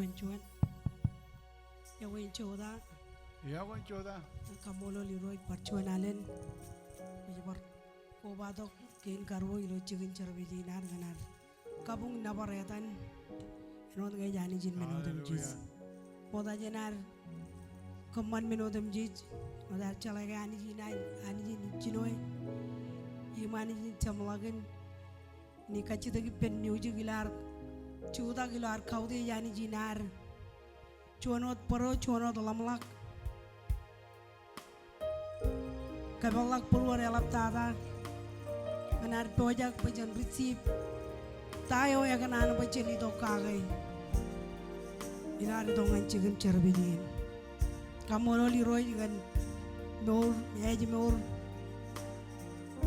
cuan ya wen choda Ya wan choda. kamolo liroi parchuan alen bijbar ko badok ken karwo ilo chicken charbiji nar ganar kabung nabaretan enon ngai jani jin menodem jis moda jenar keman menodem jis moda chalai ani jin jinoi imani jin chamlagen ni kachita gi pen niuji gilar chuda gilar kaudi yani jinar chuanot paro chuanot lamlak kabalak pulwar elap tada anar pojak bajan receive tayo ya kanan bajan itu kagai inari dongan chicken cerbinin kamu loli roy dengan nor yaji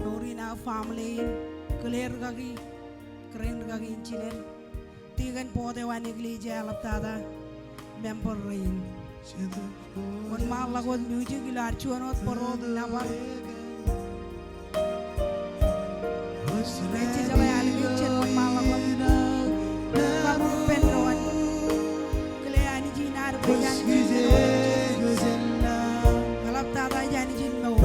norina family clear kaki keren kaki incinen tigan pode wani glija elap tada member rain Mon malah kau music gilar cuanot perut nabar. Nanti jalan yang kecil mon malah kau kamu penroan. Kalian jinar bejan galap tata jani jin mau.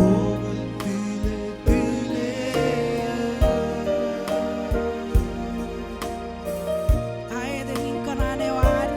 Ayat dengan kanane war.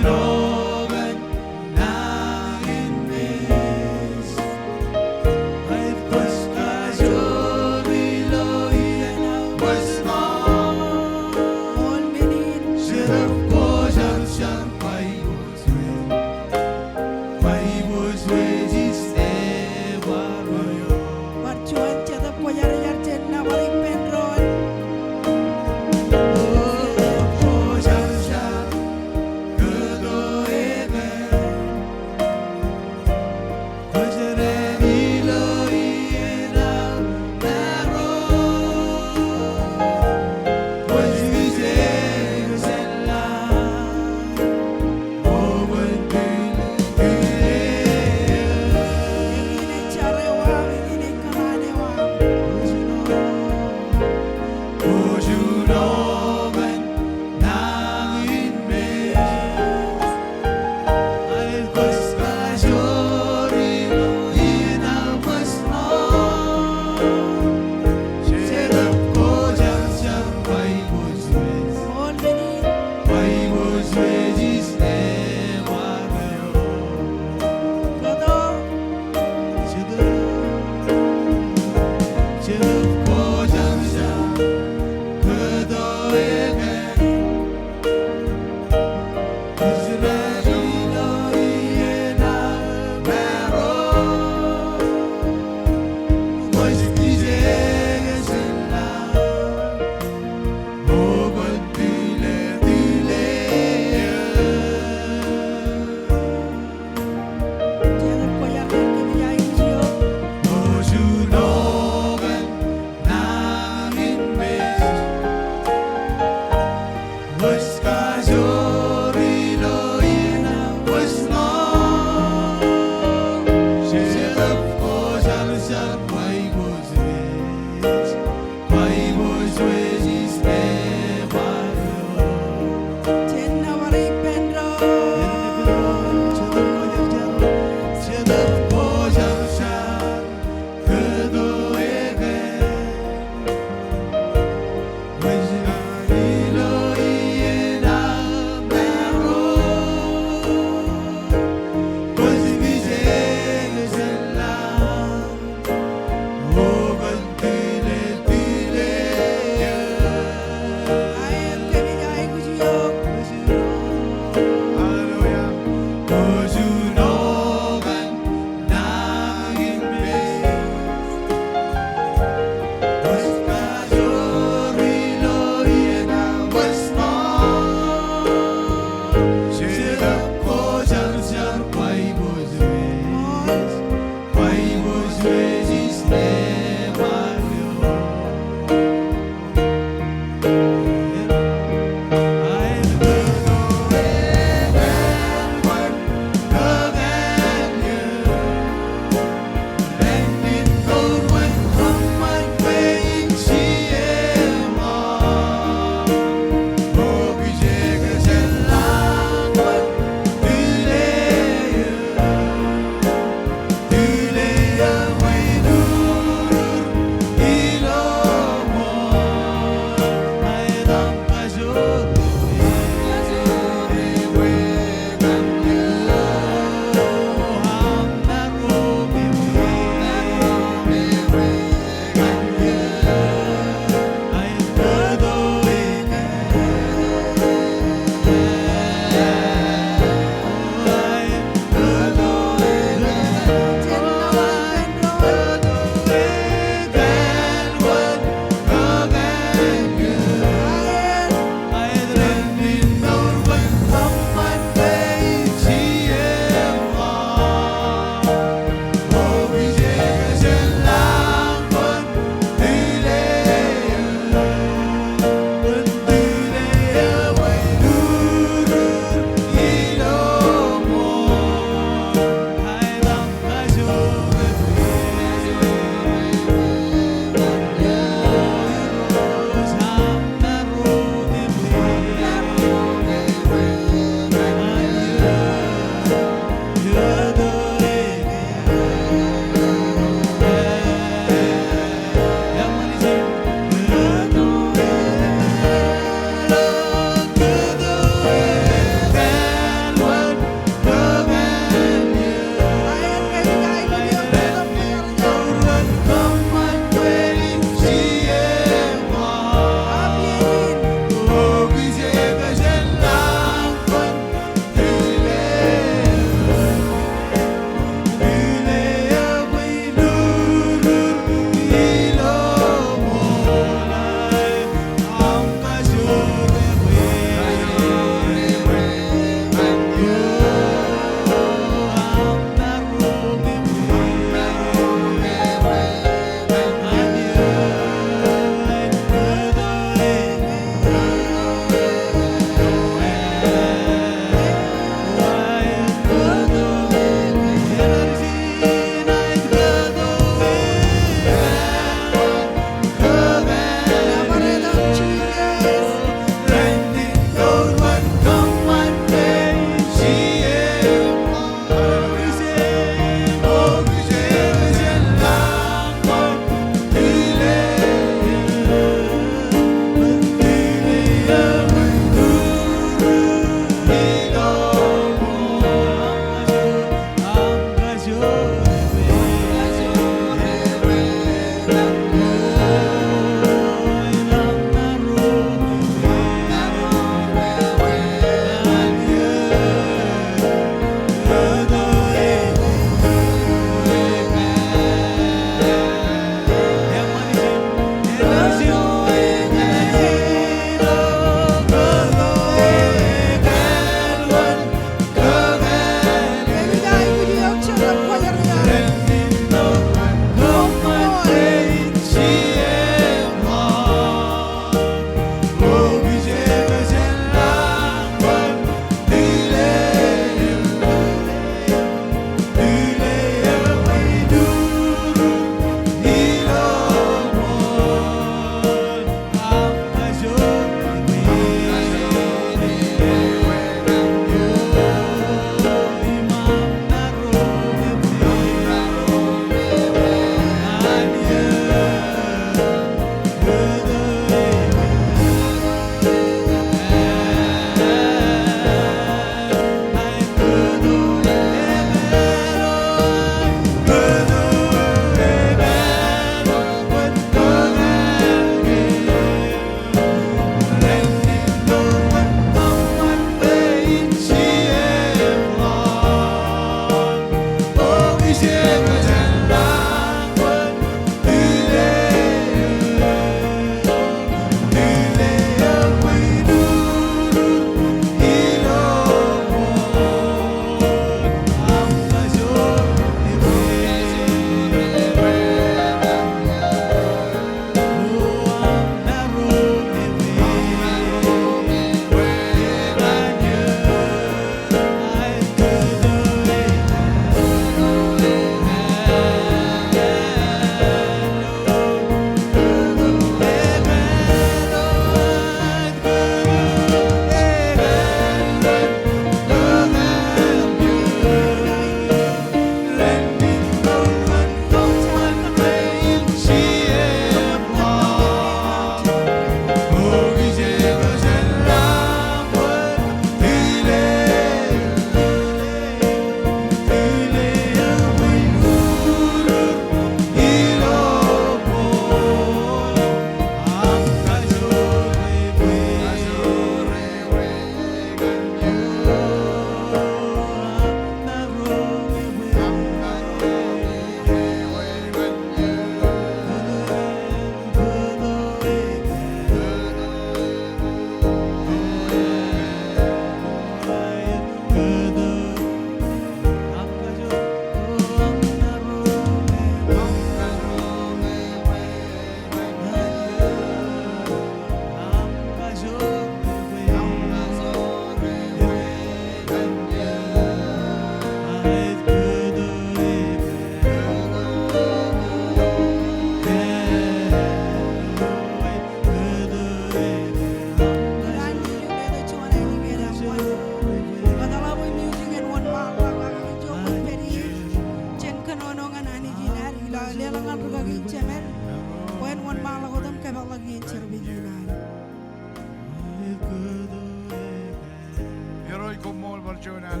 Roy kumol barjonan.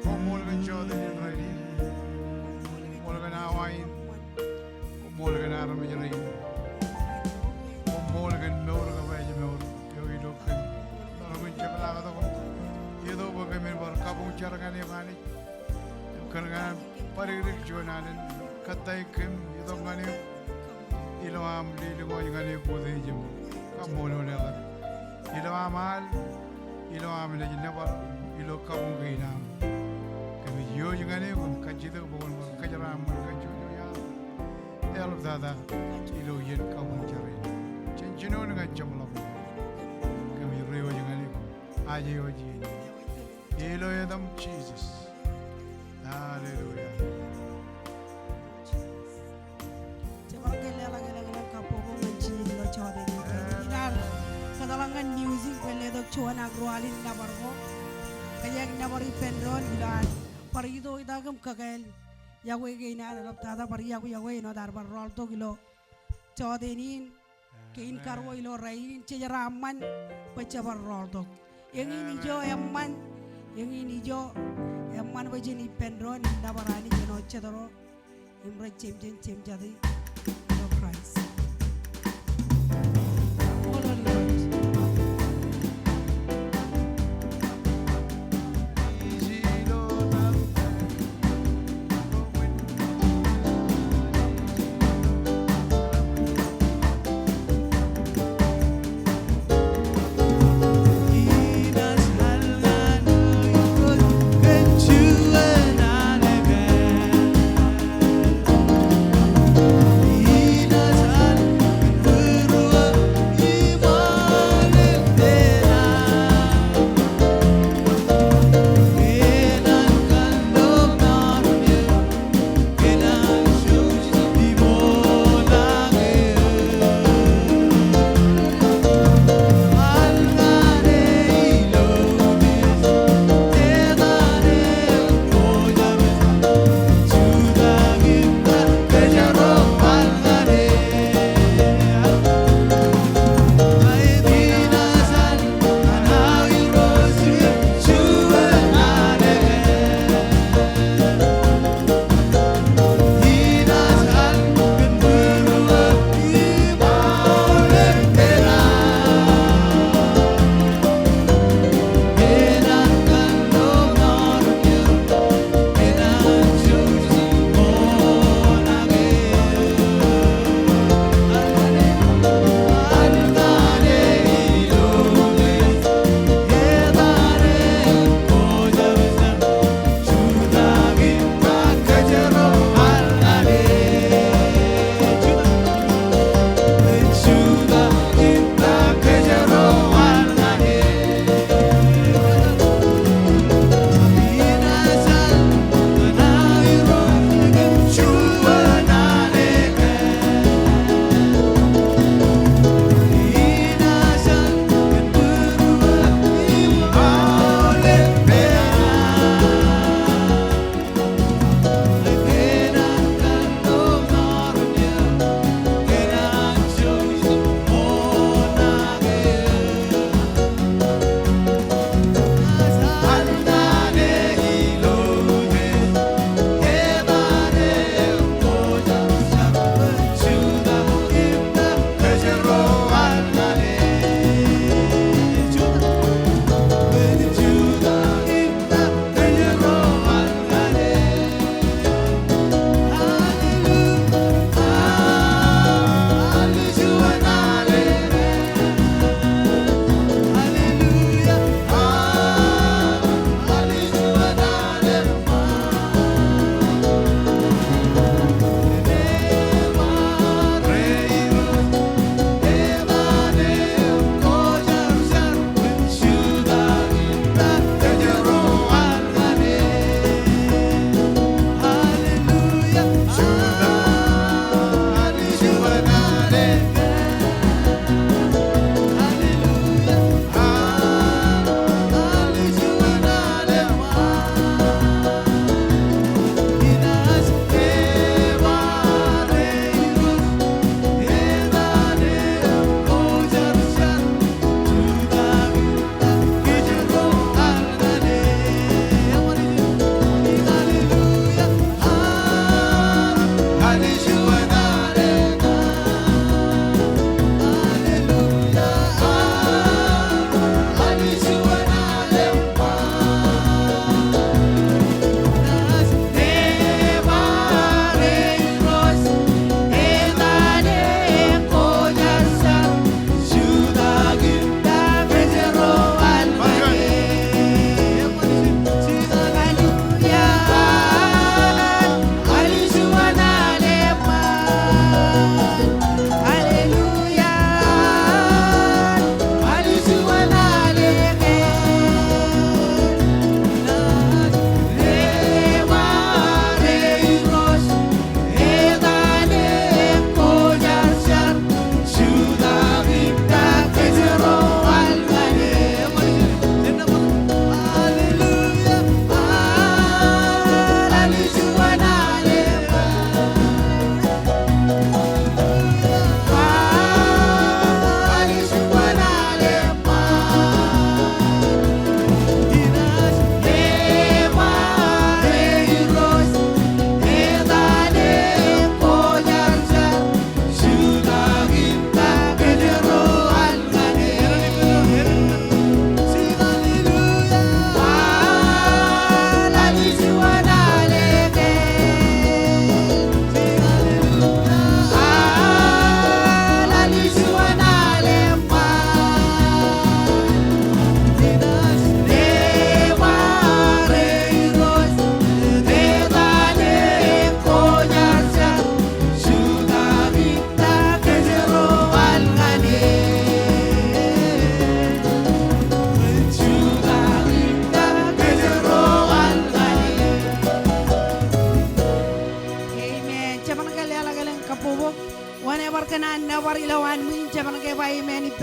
Kumol kan jodoh ni Roy. Kumol kan awain. Kumol kan aram jari. Kumol kan meur kan bayi meur. Yogi dokkan. Orang pun cakap lagi tu. Itu bagai member kabung cara kan yang ani. Kerana paririk jonan katai kem itu kan yang ilo am di luar yang kan yang kode jam. Kamu ni ada. Ilo amal, ilo amal je never, ilo kabung ke inam. Kami yo jangan ni pun kaji tu bukan kajaran kaji tu ya. Elok dah ilo yen kabung cari. Cincinu dengan jam lalu. Kami reo jangan ni aje yo je. Ilo ya dam Jesus. Hallelujah. Cepat gelang kapung menci lo cawat ini. Kadalangan music pele dok cuan agrualin nabar ko kaya nabari penron ilan parido idagam kagel yawe geina rab tada pari yawe no darbar rol to gilo chodenin kein karwo ilo rain cejaraman pecabar rol to yang ini jo emman bajini penron nabarani jeno cedoro imre cem jadi no Christ. Kecuali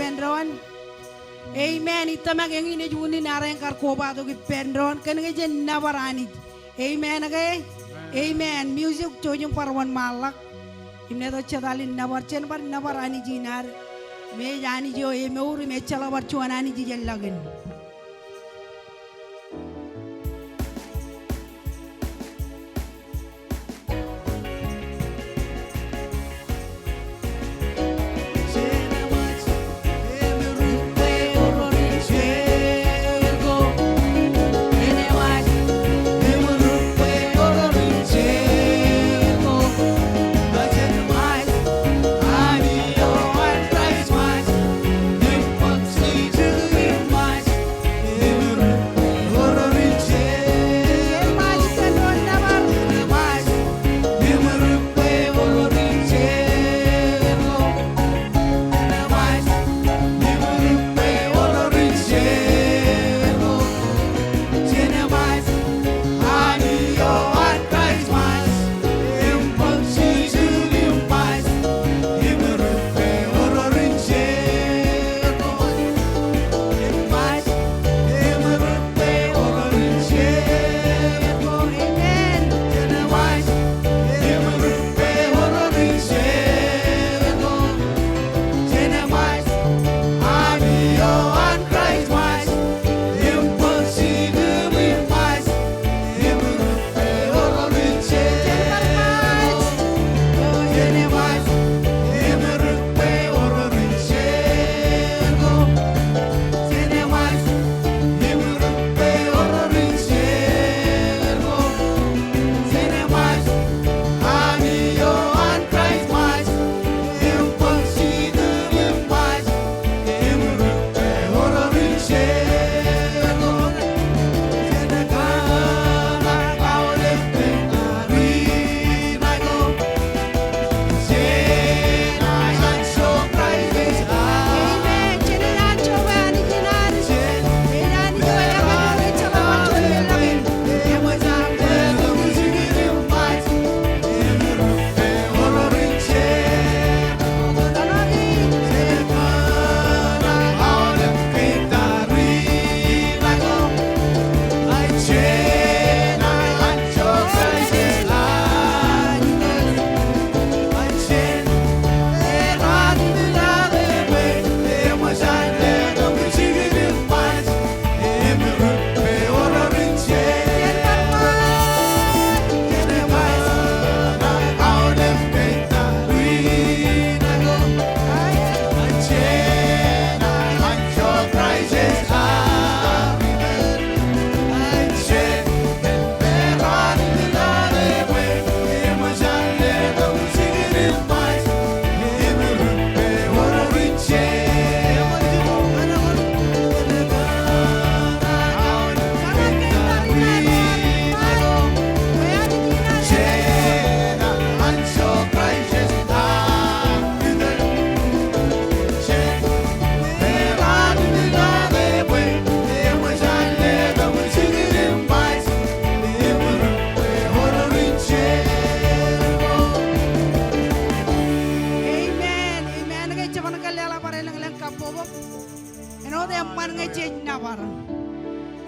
pendron. Amen. Itamak yang ini juni nareng kar koba to ki pendron kan ngejen nabarani. Amen okay? Amen. Music chojung parwan malak. Imne to chadalin nabar chen bar nabarani jinar. Me jani jo e me uri me chala bar chuanani ji jallagin.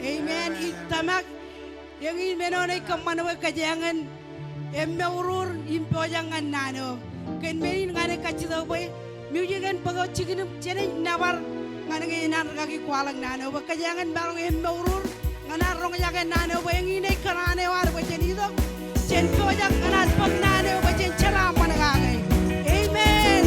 Amen. Itamak yang ini menonai kemana kajangan emme urur impo jangan nano. Ken menin ngane kacito boy. Musikan pagaw chikinum chene nabar ngane ngayon kaki kwalang nano. Kajangan barong emme urur ngana rong jangan nano boy yang ini karane war boy jenido. Chen po jang ngana pag nano boy chen charam managay. Amen.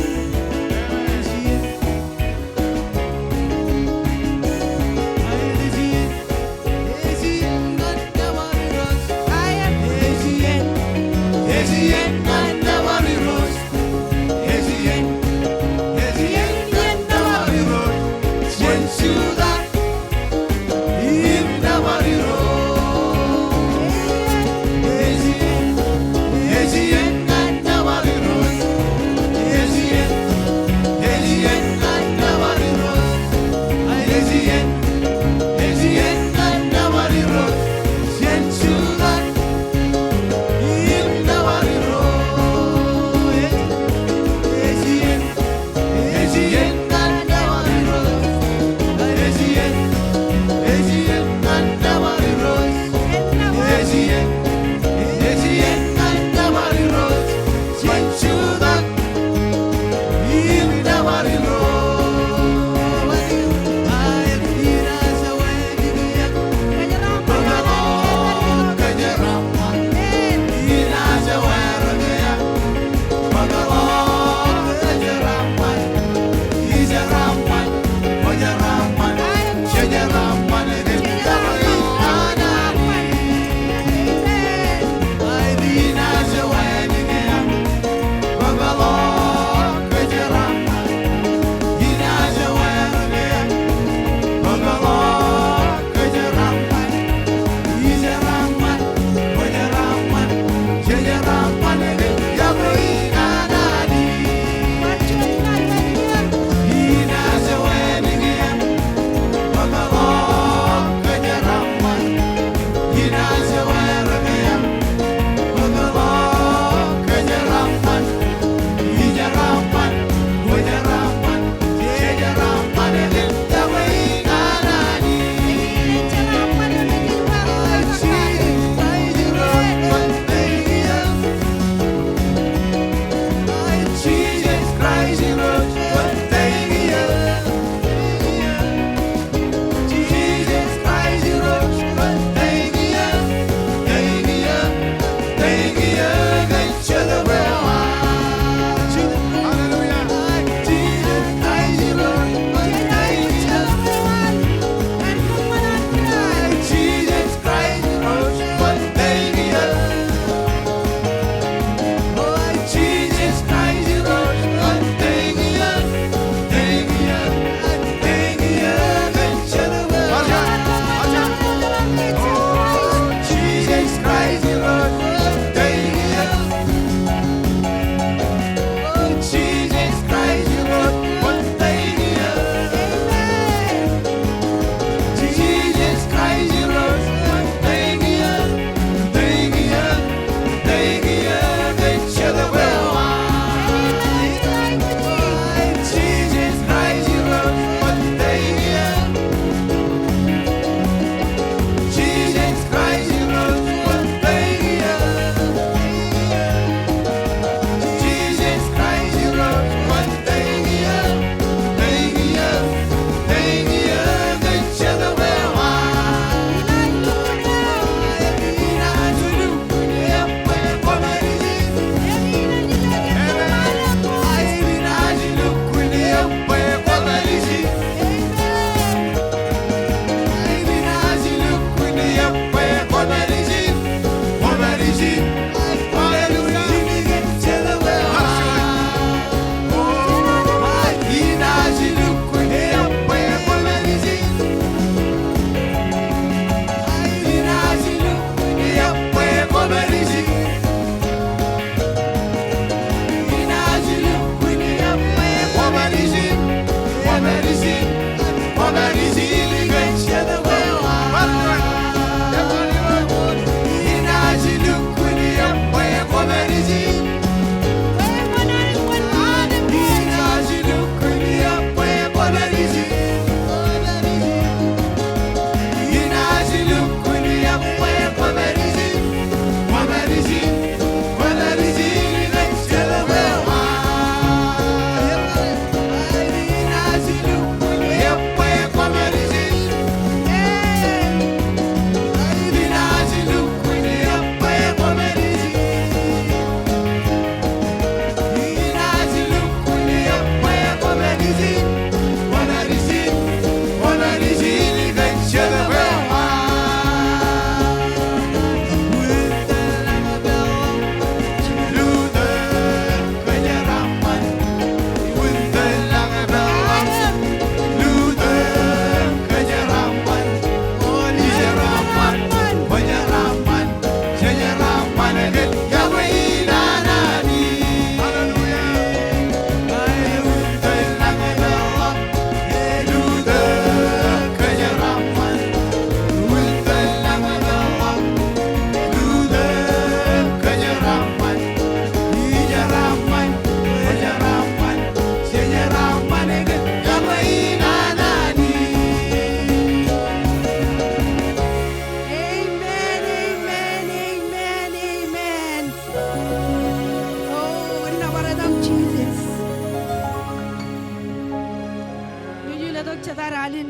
aralin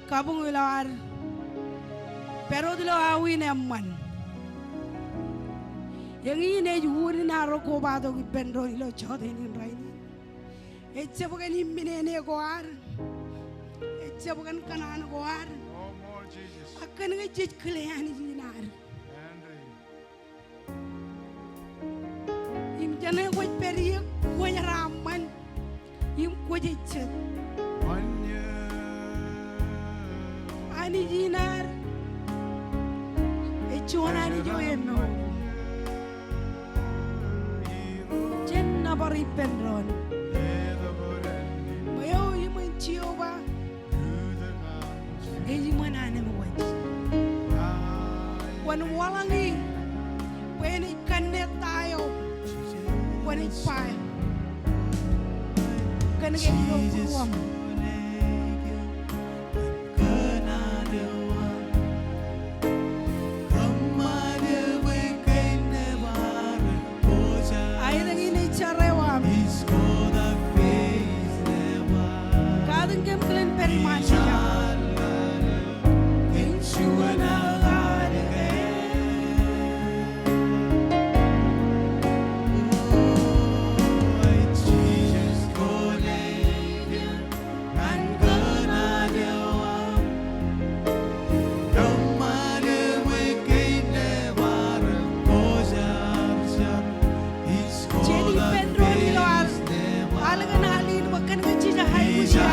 kabung ilar pero dilo awin amman yang ini juri naro ko bado ki pendro ilo chode ni raini ecce bukan himmine ne goar ecce bukan kanan goar Oh, more Jesus. akan ngejit kleani jinar Henry. im jane ko periye ko raman im ko jichet Manya. ani jinar echona ni joemo jenna bari pendron mayo yimen chioba eji manane mo waj wan walangi weni kanne tayo weni pai kan ge yo kuam ai dang ini charewam kadang kem klen perman siya jadi Pedro ni loal alagan halin wakan ngaji jahay mo siya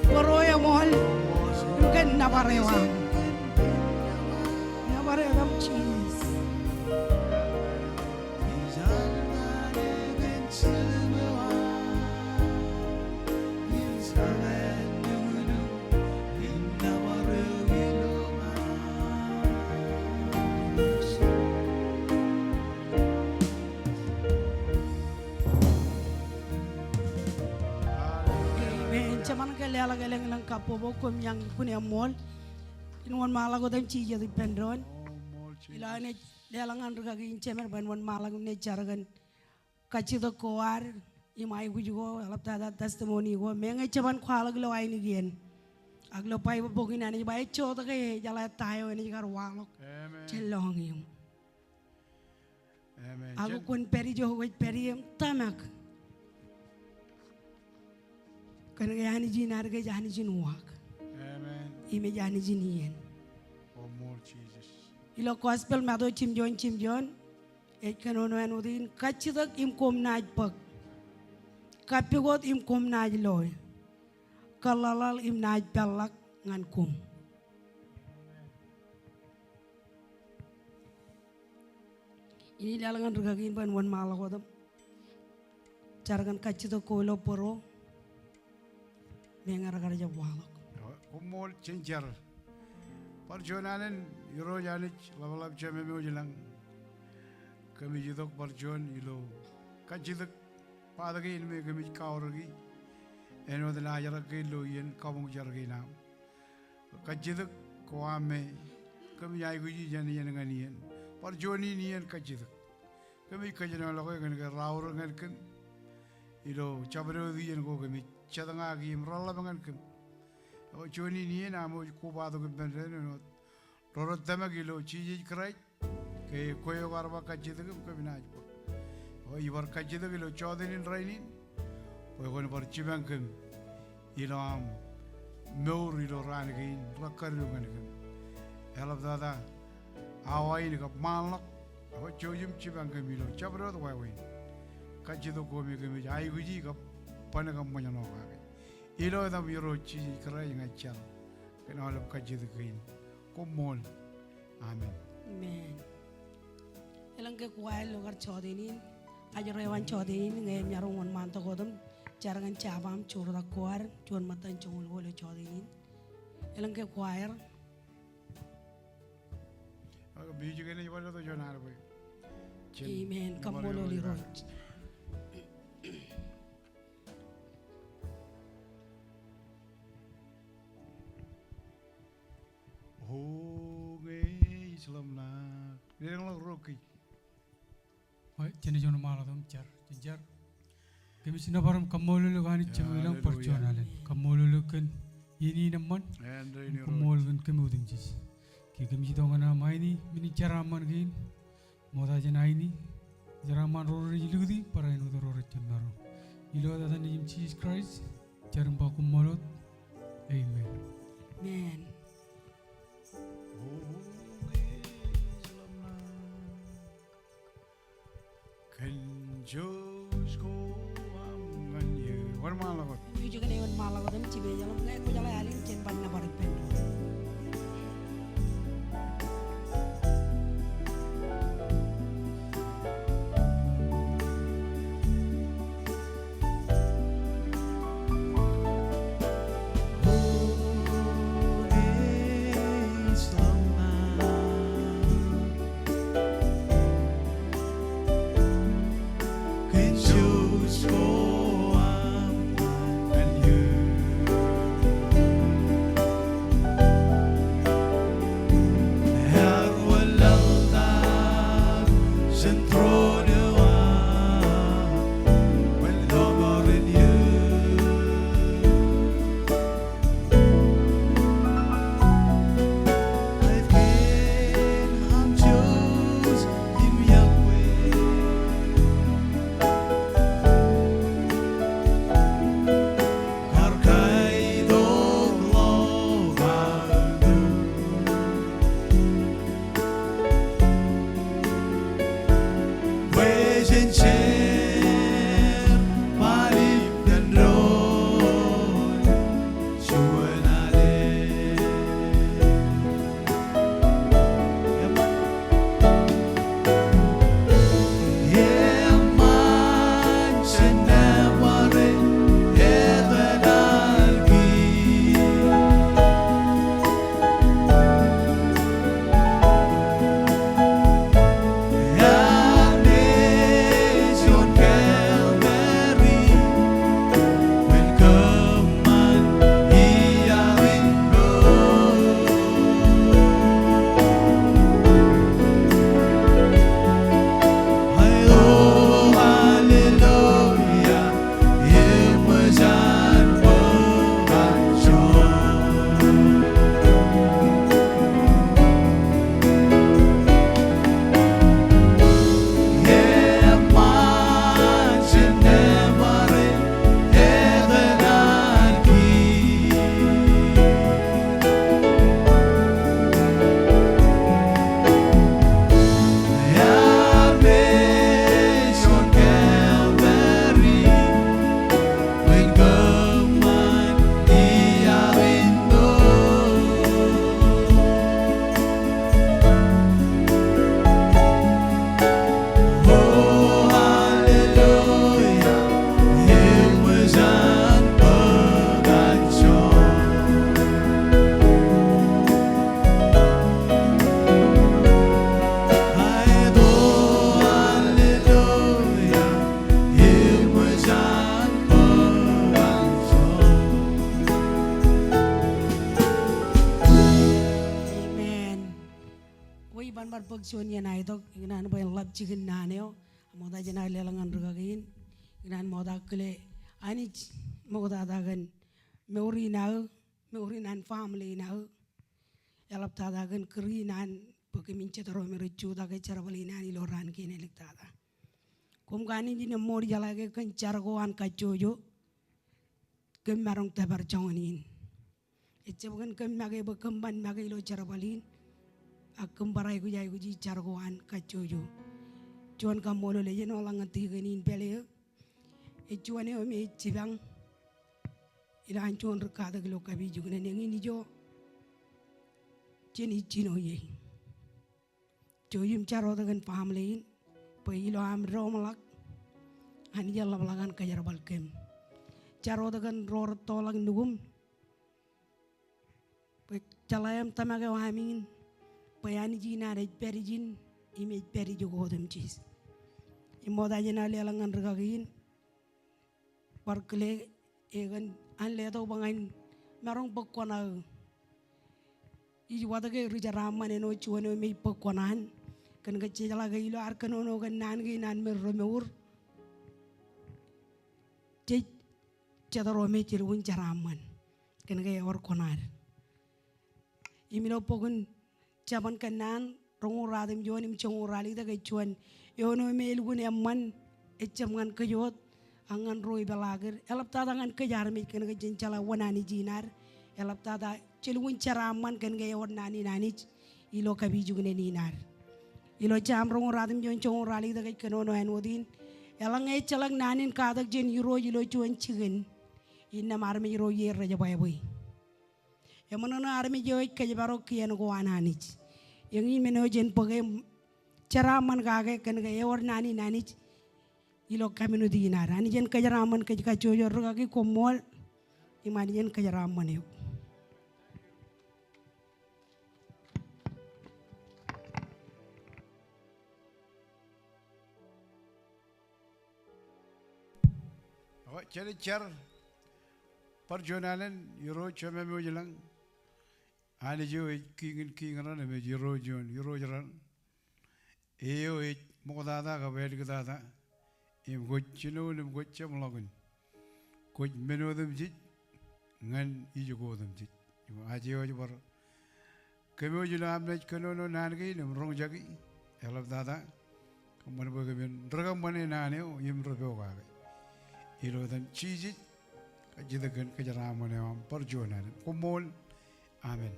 Poroya mohal. Mungkin nabarewang. Nabarewang cheese. Cuman kelihatan kelihatan lang kapobo kum yang punya mall, inuan malah ko dem cija di pendron, ilane lelangan regagi incemer banwan malah ko ne caragan kacito koar, imai ko juga alap tada testimoni ko, mengai cuman kuala glo ay ni gian, aglo pai bogin ani bay chota kay jala tayo ni kar walok, celong yung, aku kun peri jo wait peri tamak. Karena jahani jin harga jahani jin wak. Amen. Ime jahani jin yen. Oh more Jesus. Ilo gospel mado chimjon. Kanono anudin kachidak im kom naj pak. Kapigot im kom naj loy. Kalalal im naj pelak ngan kum. Ini lalangan regagin ban wan malakodam. Caragan kachidak koilo poro. Mengar kerja walok. Kumol cencer. Perjuangan Euro janit labalab ceme memujilang. Kami jidok perjuan ilo. Kajidak padagi ilmu kami kauragi. Eno dana jaragi lo yen kamu jaragi nam. Kajidak kuame kami jai guji jani yen nganian. Perjuan ini yen kajidak. Kami kajian lakoy kan raur kan ilo cabro di yen ko kami. Cadang agi merala bangan kem. Oh Joni ni na mo kubado kem benren no. Rorot dama gilo chiji krai. Ke koyo warba kajid kem kabinaj po. Oh ibar kajid gilo chodin rainin. Oh kon bar chibang kem. Ilo am meur ilo ran gain rakar lungan kem. Elab dada awai ni kap malak. Oh chojim chibang kem ilo chabro to wai. Kajid ko mi kem ai guji kap panagam manjano kage. Ilo da biro chi kara yang achal. Kena oleh kaji dekin. Komol. Amen. Amen. Elang ke kuai lugar chodinin. Ajar rewan chodinin ngem nyarung wan manto kodam. Jarangan cabam curda kuar. Cuan matan cungul boleh chodinin. Elang ke kuai. Agar biji kene jual tu jual hari boy. Amen. Kamolo liro. Islam nak, dia orang roki. Jadi jono malah dong jar. Kami sini baram kamolu kan itu bilang perjuangan. Kamolu kan ini naman. Kamolu kan kami udeng jis. Kami sini dong ana mai ni mini jaraman gin. Moda jana ini jaraman roro jiludi para inu roro cemaro. Ilo ada ni Jesus Christ. Jarum baku molot. Amen. Amen. Kenjos ko ang ye. War malah kot. Biji kene wan malah kodam cibe jalan ngai ko jalan alin cempan na barit pendo. ban bar pagsuan yan ay ito inan ba yung lab chicken na neo moda jana lelangan rugagin inan moda kle ani moda dagan meuri nan family na elap tadagan kri nan pagkimin cetaro mericu daga cara bali nani loran kini lektada kum gani di nemor jalage kan cargoan kacojo gemarong tabar jonganin Ecebukan kem mage bekemban mage lo cara balin akem barai ku jai ku ji cargoan kacojo cuan kamu lo lejen orang ngerti genin pele cuan ni omi cibang ilan cuan rekada gelo kabi juga neng ini jo cini cino ye Joyum caro dengan paham lain Pahilo am romalak Hani jalla balagan kajar balkem Caro dengan ror tolang nugum Calayam tamaga wahamin Payani jina ada perijin Imej peri juga hodem cis Imoda jena lelangan regagin Parkle egan anle atau bangain Marong pekwana Iji wata ke rija raman eno cuan eno mei pekwanan Kan kecila gay lo arkan ono kan nan merromeur Cek cataro me cirun caraman Kan gay or konar Imilo pokun caban kanan rongo radim juan im chongo rali da gay cuan Yono me ilgun emman eccaman kejot angan roi balager elap tadangan kejar me kan gay jencala wanani jinar elap tada cilun caraman kan gay or nani ilo kabi jugne ninar Ilo jam rong radim jon chong rali da kay kanono en odin elang ay chalang nanin kadak jen yuro ilo chuan chigen inna marmi yuro yer raja bay boy emana armi joy kay baro kian go ananich yang in meno jen page charaman gage kan gay or nani ilo kamino dinar ani jen kajaraman kay ka choyo rogagi komol imani jen kajaraman yo Jadi cer perjuangan Euro cuma memujilang, ane jo kingin rana me Euro jalan, eo mau dada kabel kita dada, im gocino cam lagun, goc menu dem jit, ngan ijo go dem jit, aje aja bar, kemujilang amne kenono nangi nem rong jagi, elap dada, kemudian bagaimana, regam mana nane im robeo kaga. Ilo dan cici kajidakan kejaraman yang perjuangan kumul amin.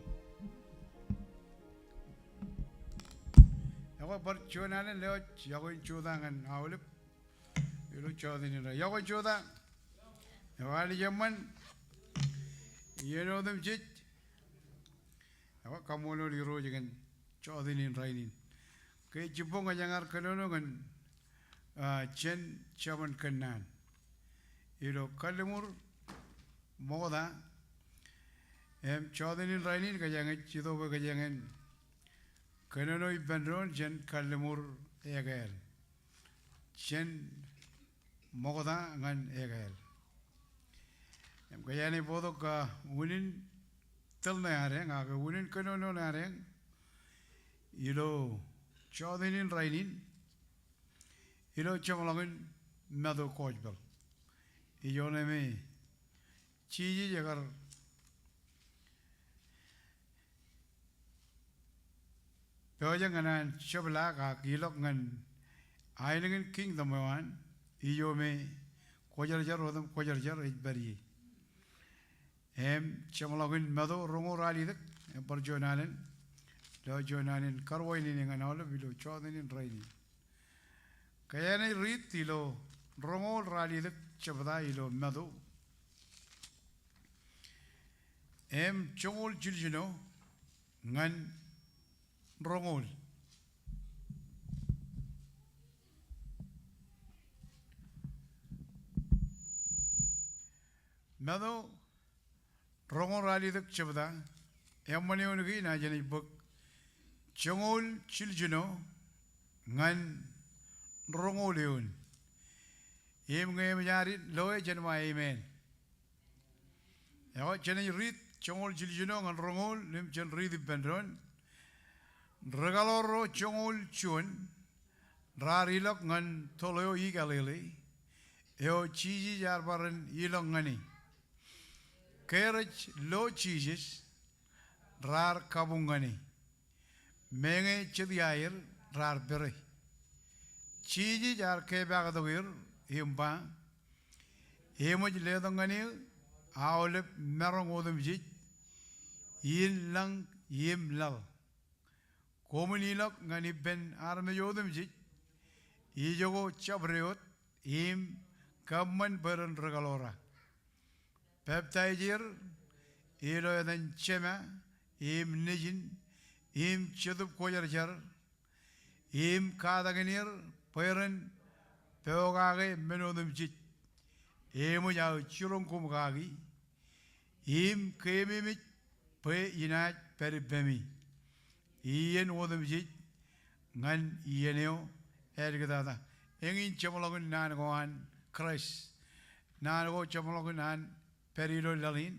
Yawa perjuangan lewat yawa jodangan awalip ilo jodin ira yawa jodan yawa di zaman yeno dem cic yawa kamulo liro jangan jodinin rainin ke jepong ajangar kenono kan chen caman kenan Ilo kalimur moda chodanin rainin kajangan cido kajangan kenono ibandron jen kalimur egal jen moda ngan egal kajani bodo ka unin tel nareng aga unin kenono nareng ilo chodanin rainin ilo chamalangin mado kojbal Iyone me cici jagar pewajangan coba ka kilok ngan ailengan king damawan iyo me kojar rodam kojar bari chamalagin mado rongo rali dak perjuangan lo jonanen karwai ni ngan awla bilo chodanin raini kayane rit ilo rongo rali dak Chabada ilo mado chongol jiljino ngan rongol mado rongol rali dak chabada mani ongi na jani buk chongol jiljino ngan rongol yun ngay menjadi loe jenama amen. Ya, jenai rit congol jiljino ngan rongol lim jen rit bendron regaloro chongol chun rarilok ngan toleo igalele eo chiji jarbaran ilong ngani kerech lo chijis rar kabungani menge chediair rar bere chiji jar ke bagadogir himba hemoj ledongani aolep merong odum jij yin lang yim lal komunilok ngani ben arme yodum jij ijogo chabreot im kamman beren regalora peptaijir ilo yadan chema im nijin im chedup kojarjar im kadaganir peren peogage menodum jij emu jau churung kumgagi im kemimit pe inaj peribemi iyen odum jij ngan iyeneo ergedada engin chamologun nan goan Christ nan go chamologun nan perilo lalin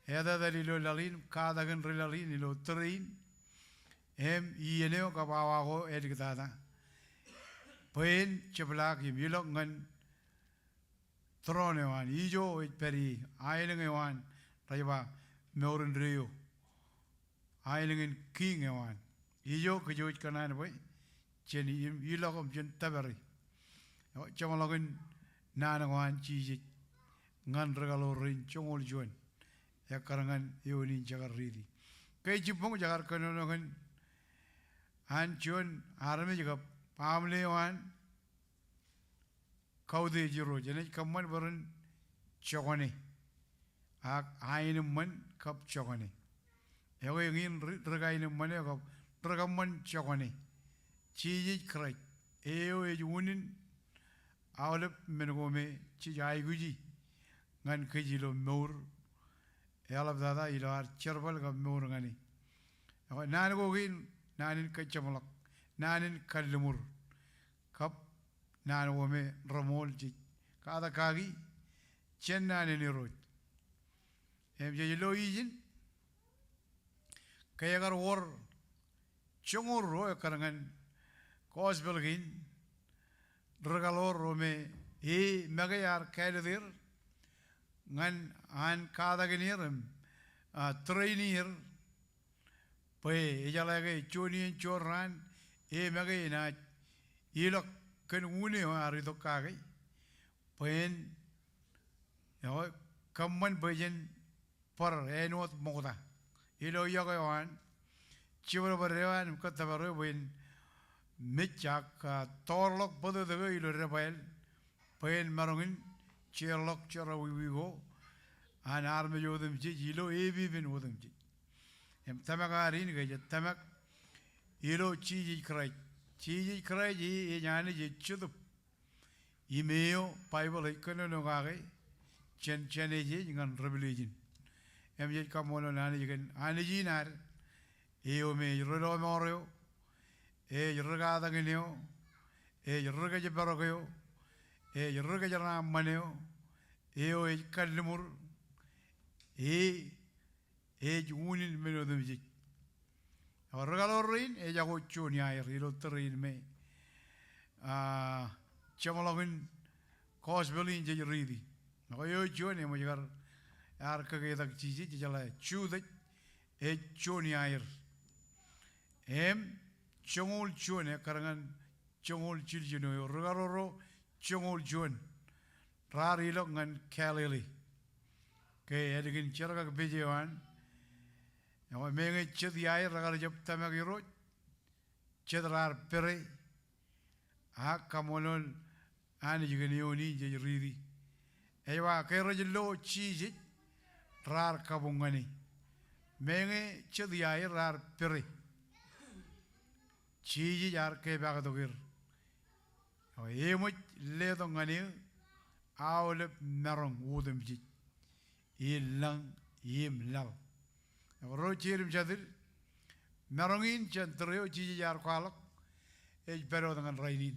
eda dalilo lalin kadagan rilalin ilo trin em iyeneo kabawago ergedada pen chablak yimilok ngan tronewan ijo peri ailengewan rayba meurun rio ailengen king ewan ijo kejoj kanan boy chen ilogom chen tabari chamologun nanangwan chiji ngan regalo rin chongol juan ya karangan yonin jagar ridi kay jipong jagar kanonogan han juan arame jaga pamle wan kaude jiro jene kamman baran chogone ak ainum man kap chogone yago ngin regainum man kap regamman chogone chiji krai eo ejunin awlep menogome chijai guji ngan kejilo meur yalab dada ilar cherbal ga meur ngani nan go gin nanin kachamlak nanin kalmur kap nan go me ramol ji kada kagi chen nanin roj em je lo yijin kayagar wor chongor ro karangan Kosbelgin regalor rome e megayar kaidir ngan an kadaginirem trainir pe ejalage chonien chorran e megayina ilok ken une arido kage pen yo kamman bejen par enot moda ilo yagawan chiwro barewan katabaro ben Mitjak torlok bodo de ilo rebel pen marongin cherlok chera wigo an arme yodum ji ilo ebi ben odum ji em tamagarin ge tamak ilo chiji krai ji e nyane ji chudu imeo bible ikono no gage chen chene ji ngan rebellion em ji kamono nani gen aniji nar eo me rolo morio yerga dangeneo yerga jebarogeo yerga jara maneo eo kalmur junin menodum ji regalorin jago chunia rilo trin me chamologin cosbelin je ridi no yo chuni mo jagar ar kage dak chiji jala chude chunia em chongol chuan karangan chongol chiljuno regaloro chongol chuan rarilok ngan kalili ke edgin cherga bejewan no menge chediai regal jap tamagiro chedrar pere a kamolol ani jigenioni je ridi ewa ke rajlo chiji rar kabungani menge chediai rar pere chiji jar ke bagadogir emuj ledongani awle merong udum ji ilang yim law ro chirim jadir merongin chantreo chiji jar kwalak bero dengan rainin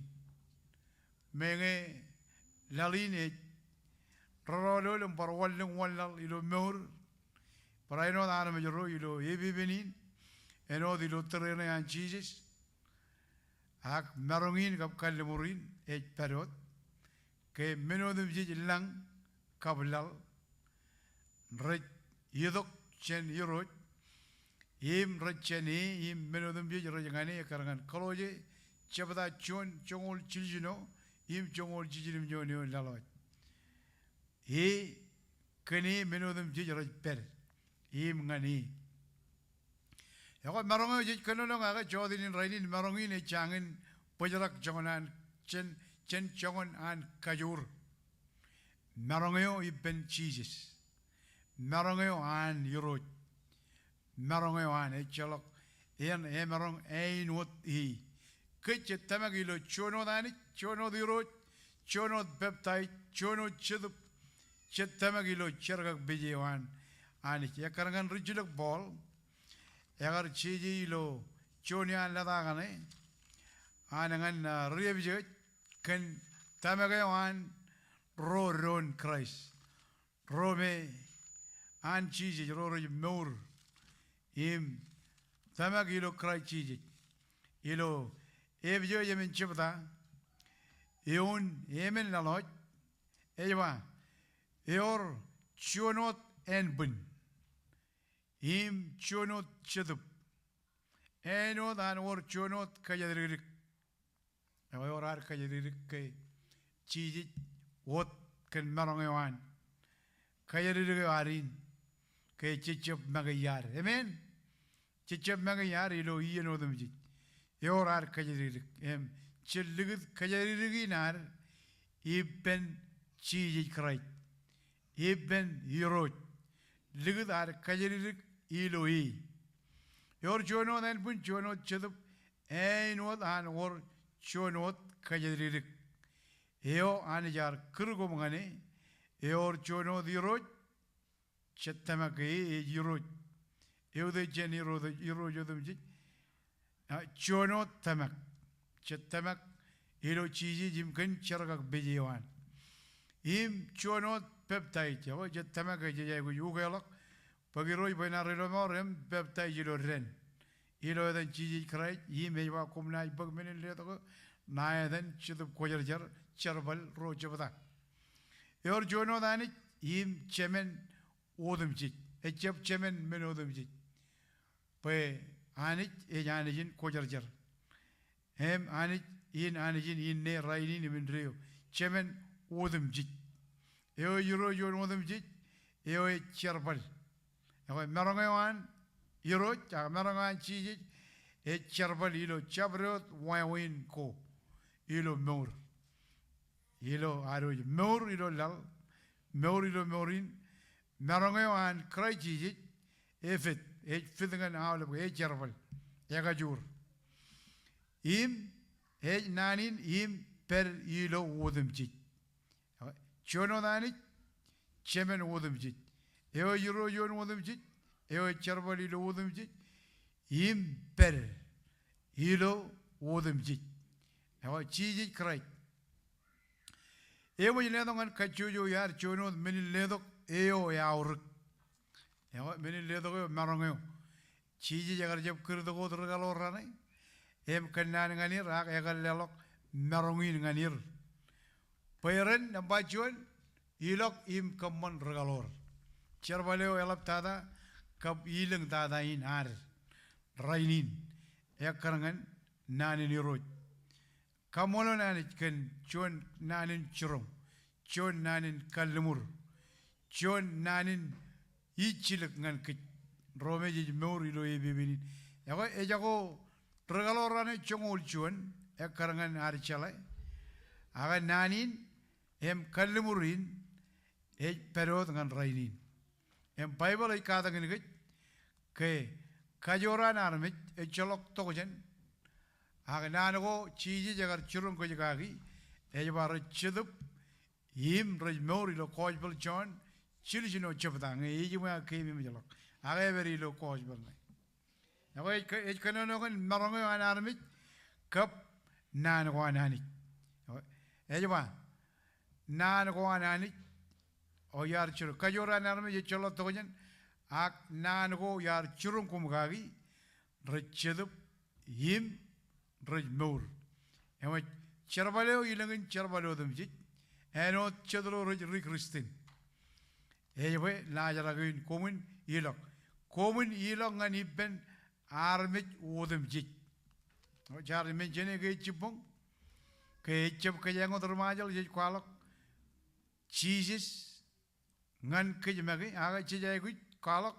menge laline rorolum parwallung wallal ilo meur paraino dana mejro ilo ebibenin eno di luterene an Jesus ak marongin kap kalmurin perot ke menodum jij lang kablal raj yedok chen yoroj im rachani im menodum jij rajangani karangan kaloje chabada chongol chiljino im chongol chijilim jonio laloj kani menodum jij raj per im ngani yago marongyo jij kanonong aga jodinin rainin marongin e changin pojarak jongonan chen jongon an kajur marongyo iben Jesus marongyo an yoroj marongyo an e chalok en marong ein wot hi kechet tamagilo chono dani chono diroj chono baptai chono chedup chet tamagilo chergak bejewan ani ya karangan rijulak bol agar chiji lo chonya ladagane anangan revije kan tamagayan ron Christ rome an chiji ro mur im tamagilo Christ chiji ilo evjo yemen chibda eun yemen laloj ejwa eor chonot enbun im chonot chedup eno dan or chonot kayadririk orar kayadririk ke chiji wot kan marangawan kayadririk arin ke chichep magayar amen chichep magayar ilo yeno dumji orar kayadririk em chilligit kayadririk nar iben chiji krait iben yoroj ligit ar kayadririk Iloi. Yor chono dan pun chono chedup einot an or chonot kajadririk. Eo anijar kurgo mangane yor chono diroj chettama ke diroj. Eo de jeni ro de iro jodum ji. Chono tamak chettamak ilo chiji jimkan chargak bejewan. Im chono peptai chawo chettama ke jaygu yugelak Pagiroi benarelo morem baptai jilo ren. Ilo dan chiji krai yi mewa kumna ibag menin leto na dan chidup kojarjar charbal ro jabda. Yor jono dani yim chemen odum chik. Echep chemen men odum chik. Pe anich anijin kojarjar. Hem anich anijin in ne rainin min reo. Chemen odum chik. Eo yuro jon odum chik. Eo charbal. Marangawan yoroj marangawan chiji e charbal ilo chabrot wawin ko ilo mor ilo aroj mor ilo lal mor ilo morin marangawan krai chiji efet e fitngan awle e charbal e gajur im e nanin im per ilo wodum chiji chono dani chemen wodum chiji Eo yuro yon wodum chit, eo charbal ilo wodum chit, im per ilo wodum chit. Eo chiji krai. Eo ledongan kachujo yar chono meni ledok eo yauruk. Eo meni ledok marangeo. Chiji jagar jab kirdo go tergalo rane. Em kanan nganir ak egal lelok marangin nganir. Pairen nambachuan ilok im kaman regalor. Charbaleo elap tada kap ilang tada in ar rainin ekarangan nanin iroj kamolo nanin ken chon nanin churong chon nanin kalmur chon nanin ichilak ngan kit rome ji meur ilo ebibinin yago ejago regalorane chongol chon ekarangan ar chalai aga nanin em kalmurin perot ngan rainin Em Bible ay kada ngin ke kajoran armit e cholok tokojen agnanago chiji jagar churun ko jagagi e bar chidup yim raj mori lo kojbal john chilijino chapdang e yima ke mi jalok age beri lo kojbal ne yago e kanono kon marongo an armit kap nan ko anani e jaba nan ko anani o yar churu kajora narme ye cholo togen ak nan go yar churun kum gagi Rechedup yim rejmur. Ama çarbaleo ilangin çarbaleo demjit. Eno çadro rejristin. Ewe lajaragin komun ilok. Komun ilok ngan ibben armit odemjit. O jar menjene ge chipong. Ke chip ke yang otormajal je kwalok. Jesus ngan ke jemagi aga chijay gut kwalok.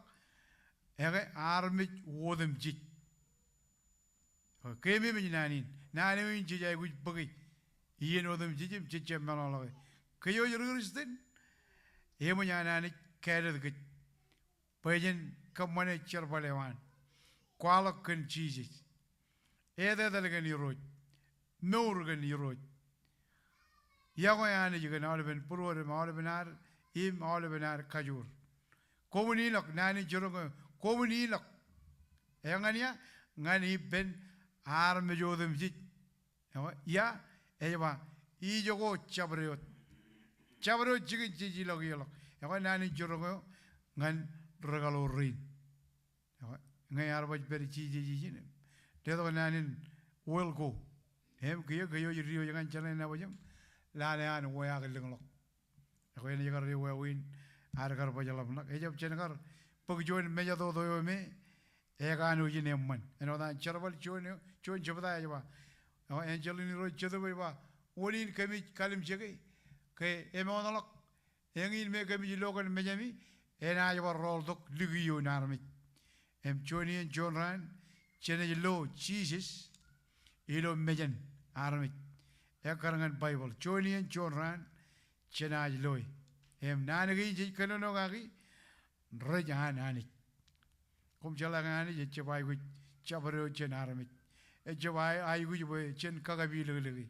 Ege armit odemjit. Kemi mi nanin. Nani mi chijay gut bagi. Iyen odemjit chichem malalaga. Kayo yurustin. Emo nyanani kere gut. Pajen kamane charbalewan. Kwalok kan Jesus. Ede dalgan yuroj. Nourgan yuroj. Yago yani jigan alben purwar maalbenar im albenar kajur. Komunilok nani jorong komunilok. Yangania ngani ben arme jodem jit. Ya eba I jogo chabrot. Chabrot jigan jijilok yelok. Yago nani jorong ngan regalo rin. Ngay arbaj beri jijijin. Dedo nanin will go. Hem kiyo rio jangan jalan na bajam. Lana an waya geleng. Ako ni jagar rio win. Arkar bajalam nak. Ejab cenakar pagjoin meja do me. Ega anu jine man. Eno dan charbal chon jabda jaba. Ako Angelini ro chado ba. Olin kami kalim jage. Ke emonalak. Engin me kami jilokan mejami. Ena jaba rol dok ligiyo narmit. Em choni en John Ran. Chene lo Jesus. Ilo mejan armit. Ekarangan Bible. Choni en John Ran. Chena loy. Em nanagi jik kanono gagi. Rejahan anik. Kum jalangan ani jebai gu chabaro chen armit. Jebai ai gu jebai chen kagabi lagi.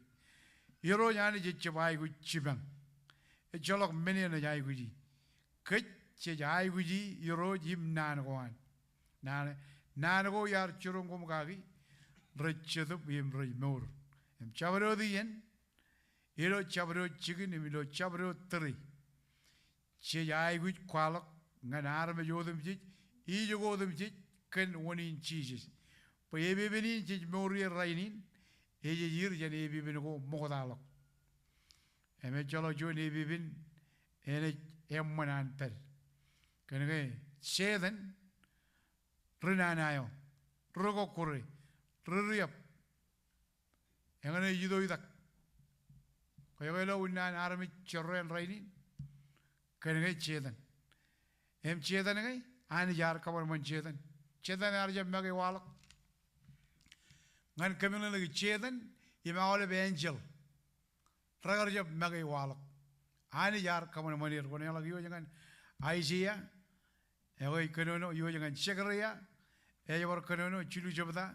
Yero yani jebai gu chibang. Jalok meni na jai gu ji. Kech jai gu ji yero jim nan goan. Nanago yar churung kum gagi. Rechedup yim rejmur. Em chabaro diyen. Ilo chabaro chicken ilo chabaro teri. Che jai gu kwalok. Ngan arme jodem jit. I jogodem jit ken wonin Jesus. Pa ebe benin jit mori rainin. Eje yir jan ebe ben go mogadalok. Eme chalo jo ebe ben ene emmanan per. Kenege seden rinanayo. Rogo kore. Ririap. Engane yido idak. Kaya lo unan arme chorren rainin. Kenege seden. Em seden ngay. Ani jar kabar man chedan. Chedan arja magi walak. Ngan kamila lagi chedan. Ima ole be angel. Ragar jab magi walak. Ani jar kabar manir. Kone lagi yo jangan Isaiah. Ego kanono yo jangan Zechariah. Ego kanono chilu jabda.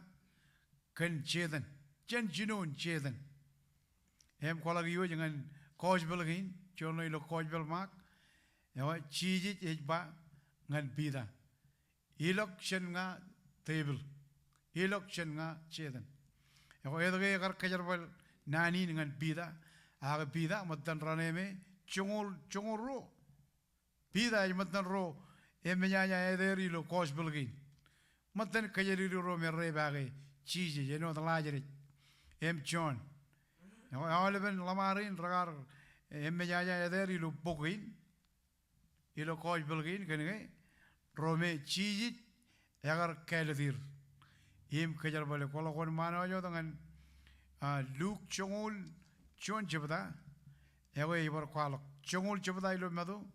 Kan chedan. Chen jinun chedan. Em ko lagi yo jangan coach belagin. Chono ilo coach bel mak. Ego chijit ejba. Ngan bida. Ilok shen nga table. Ilok shen nga chedan. Eko edge agar kajarbal nani ngan bida. Aga bida matan raneme chungol ro. Bida matan ro emenya ederi lo kos bulgin. Matan kajari ro merre bage cheese jeno dalajeri. Em John. Eko awalben lamarin ragar emenya ederi lo bogin. Ilo kos bulgin kenege. Rome chijit agar keledir. Im kejar balik kalau kon mana aja dengan Luke chongul chon jebda. Ego ibar kualok chongul jebda ilo madu.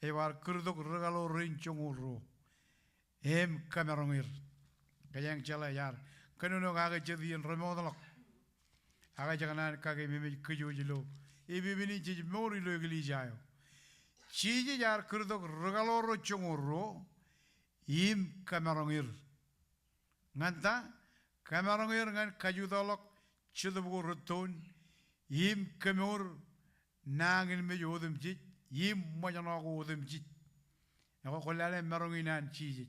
Ibar kerdok regalo rin chongul ro. Em kamerongir. Kayang chala yar. Kanono kaga jadi en remodalok. Aga jangan kage mimi keju jelo. Ibi bini jij mori lo gili jayo. Chiji yar kerdok regalo ro chongul ro. Im kamerongir. Nganta kamerongir ngan kajudolok chudubu ruton. Im kamur nangin me yodem jit. Im majanago odem jit. Ako kolale meronginan chijit.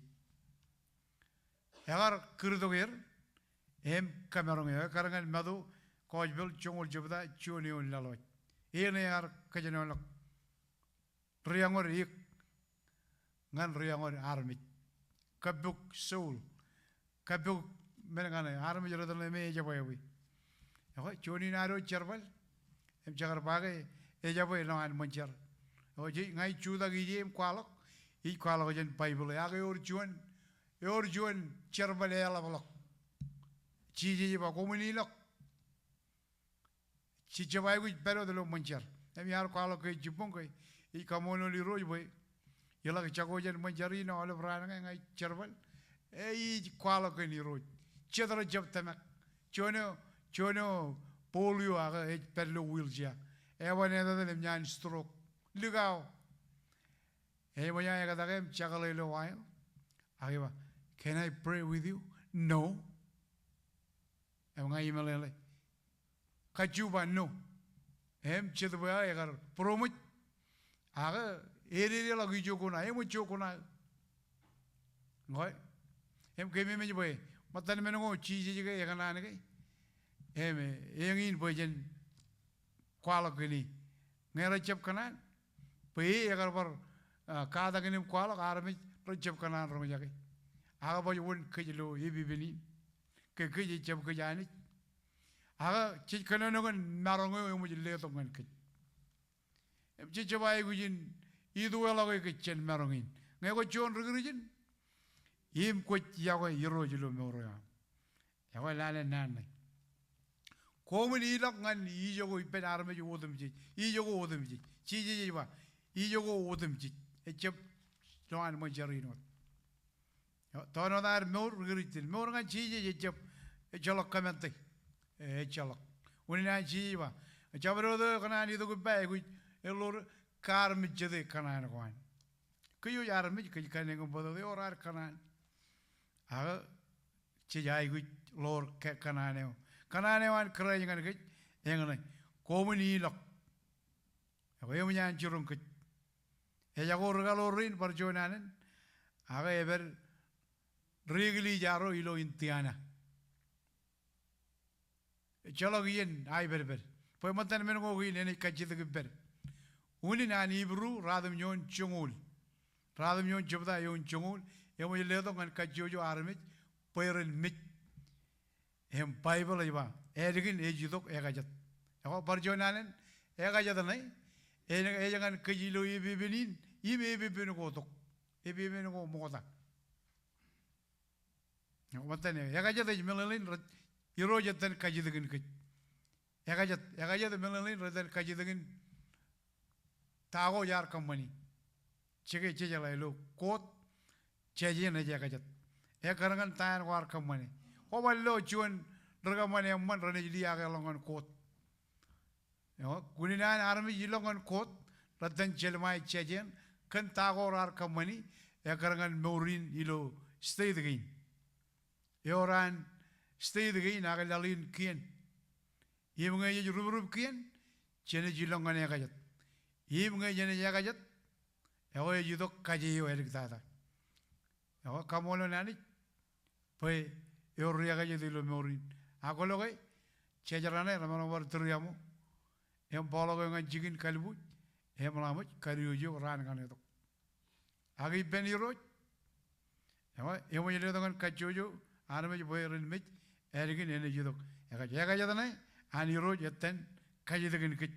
Agar kerdogir. Im kamerongir. Karangan madu kojbel chongol jabda chunion laloj. Ini agar kajanolok. Riangor ik. Ngan riangor armit. Kabuk soul, kabuk menengane arme jero tele me jaboy wi ho choni naro charbal em chagar bage e jaboy no an moncher ho ji ngai chu da gi em kwalok I kwalok jen bible ya ge or juan charbal e la blok chi ji ba komuni lok chi jaboy wi pero de lo moncher em yar kwalok ke jupong ke I kamono li roj boy yela ke chago jen moncheri no ale brana ngai charbal e I kwalok ke ni roj chedra jab tamak chono polio aga e per lo wheelchair e wane da dem nyan stroke ligao e mo ya ga da gem chagale lo wa agiba can I pray with you no e ngai melele kachuba no em chedba e gar promut aga ere la gi jokona e mo chokona ngoi em ke me boy matan mengo chi ji ge e kana ne ge eme engin bojen kwala gini ngera chep kanan pe agar bar kada gini kwala arme chep kanan ro jage aga boy won kejlo yibi bini ke chep ke jani aga chi kanan no narongo mo le to ngan ke em chi chabai gujin idu wala ke chen marongin ngego chon rigrijin yim ko yago yiro jilo moro ya yago lale nan komuni lok ngan I jogo ipen arme jo odum ji I jogo odum ji chi ji ba I jogo odum ji e chep joan mo jari no to no dar mor gritin mor ngan chi ji chep e jalo kamente e jalo uni na chi ba jabro do kana ni do ku ba ku e lor kar mi jede kana no kwan ku yo yar mi ku kan ne ko bodo orar kana aga chi jai ku lor ke kana ne kanane wan kray ngan ke engane komuni lok e mo nyan churun ke e jago regalo rin par jonanen aga ever regli jaro ilo intiana e chalo gien ai berber poi matan men go gien ne kachit ke ber uni na ni bru radam nyon jobda yon chungul e mo le do ngan kajojo armit poiren mit em bible iba ergin ejidok egajat ego barjonanen egajat nai e jangan kejilo ibibinin ibibin ko tok ibibin ko moda ego matane egajat melelin iro jatan kajidegin ke egajat melelin rodan kajidegin tago yar company chege chejala lo kot cheje ne egajat e karangan tayar war company Oballo chuan ragamane man rane liya ga longan kot yo kuninan army jilongan kot ratan chelmai chejen kan tagor ar kamani e karangan morin ilo stay the game yoran stay the game aga lalin kien yimnga ye rub kien chene jilongan e gajat yimnga jene ya gajat e o yidok kaje yo erik dada yo kamolo nani poi yo riaga je dilo morin agolo gai chejarane ramano war triamo em bolo ngan jigin kalbu em lamuj kariyo jo ran kan eto agi ben yoro emo yele ngan kajojo arme jo boyerin mich ergin ene jidok ega jadane an yoro jetten kajidegin kit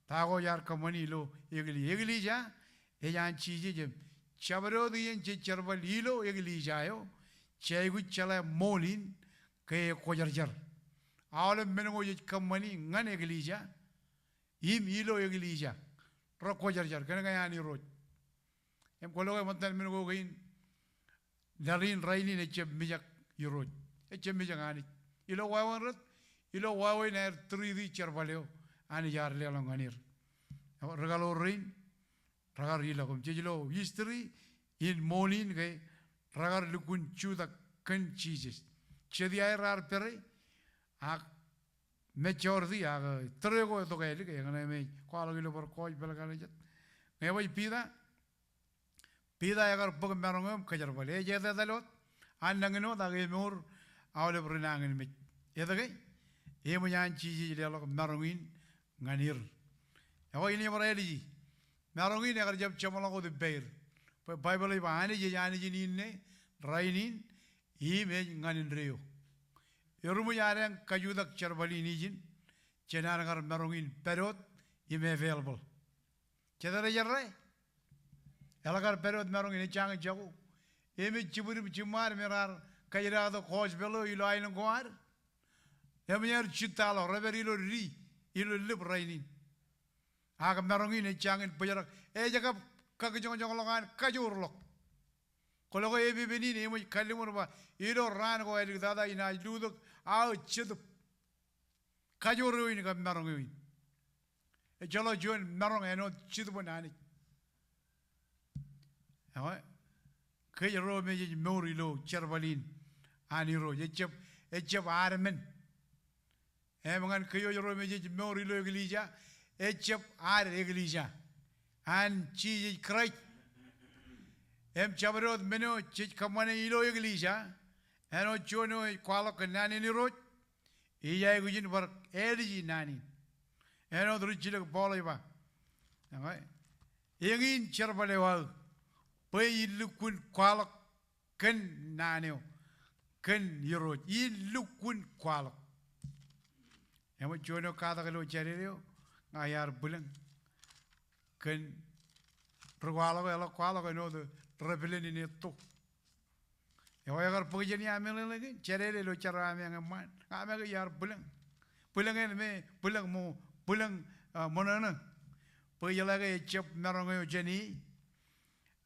tago yar kamani lo egli ja e jan chiji jem chabro dien che charbal ilo egli jayo chegu chala molin ke kojarjar awle mengo ye kamani ngan eglija im ilo eglija ro kojarjar kana yani ro em ko logo matan mengo gain darin raini ne cheb mijak yoro e cheb mijak ani ilo wawan rat ilo wawe ner 3D charbaleo ani jar le longanir regalo rain ragar ilo kom chejilo history in molin ke ragar lukun chuda kan cheeses chedi ay rar pere a mechordi a trego to ke ke ngane me kwalo gilo por koj belgane jet me voy pida agar pog merongom kajar bale je da dalot andangino da ge mur awle brinangin me yedage e mo yan cheese le lo merongin nganir e voy ni moreli merongin agar jab chamalo go de beir Bible ba ani je yani ji ne rainin me nganin reo. Yorumu yarang kayudak charbali nijin, chenarangar marungin perot, ime available. Chedara yarre, elagar perot marungin chang jago. Eme chiburim chimar merar kayirado coach bello ilo ailan goar. Eme chitalo reverilo ri ilo lip rainin. Aga marungin changin pajarak. Jagab kakajong longan kajurlok. Kalau kau ebi bini ni, emo kalimur ba, ilo ran kau elik dada ina luduk, chidup. Kajuru ini kau marung ini. Jalo jual marung eno chidup nani. Apa? Kaya ro meji mori lo cerbalin, ani ro, ecap armen. Emangan kaya ro meji mori lo eglija, ecap ar eglija. An chi krait. Chabarot meno chich kamane ilo iglesia eno chono kwalo kanani ni rot iya gujin bar elji nani eno druchile bola ba ngai yengin charbale wa pe ilukun kwalo kan nanio kan yoro ilukun kwalo emo chono kada kalo chareo ngayar bulang kan perwalo elo kwalo no Repelen ini tu. Yang agar pergi ni ambil lagi, ceri lo cara ambil yang mana? Ambil ke yar pulang, pulang ni me pulang mu pulang mana na? Pergi lagi cep merong yo jeni.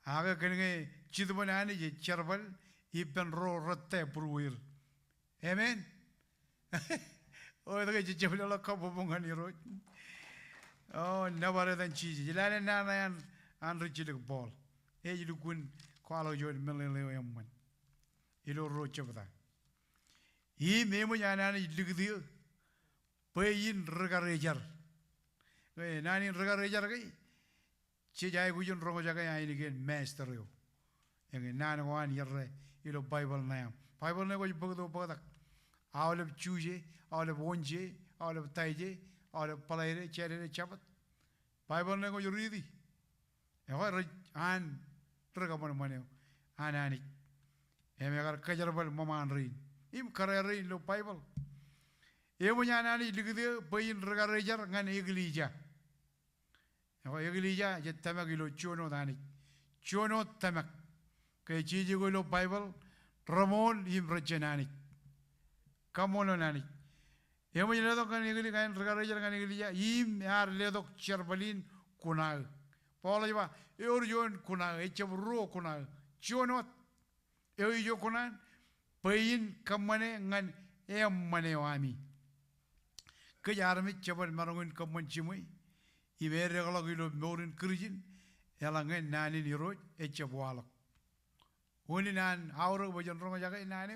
Aga kene citu mana ni je cerbal, ipen ro rete peruir. Amen. Oh itu je cep lo kau bubungan ni ro. Oh nabar dan cici. Jalan nana an ricil bol. Lukun kuala jodoh meleleh yang mana, ilo roca betul. Memu jangan ni lukdiu, peyin regar-regar. Nani regar-regar kay, cijai kujon rongo jaga yang ini kan master yo. Yang nani wan yerre, ilo Bible nayam. Bible ni kau jumpa tu apa tak? Awalnya chuje, awalnya bonje, awalnya taije, awalnya pelaire, cere capat. Bible ni kau juridi. Yang an terkapan mana anak-anak, agar kajar bal mama anrin, karir lo Bible, punya anak-anak lihat bayin regar-regar ngan iglesia, iglesia jadi tamak lo chono dani, chono tamak, kaya cici lo Bible, ramon rejenani, kamolo nani, punya ledok kan iglesia kan regar-regar kan iglesia, ledok cerbalin kunal. Paula jawab, Jon kuna, ro kuna, Jonot, jo kuna, payin kamane ngan mane wami. Kejarmi coba marungun kaman cimui, ibe regalo gilo morin kerjin, elangen nani ni roj, walak. Uni nan auro bajan ronga jaga nani,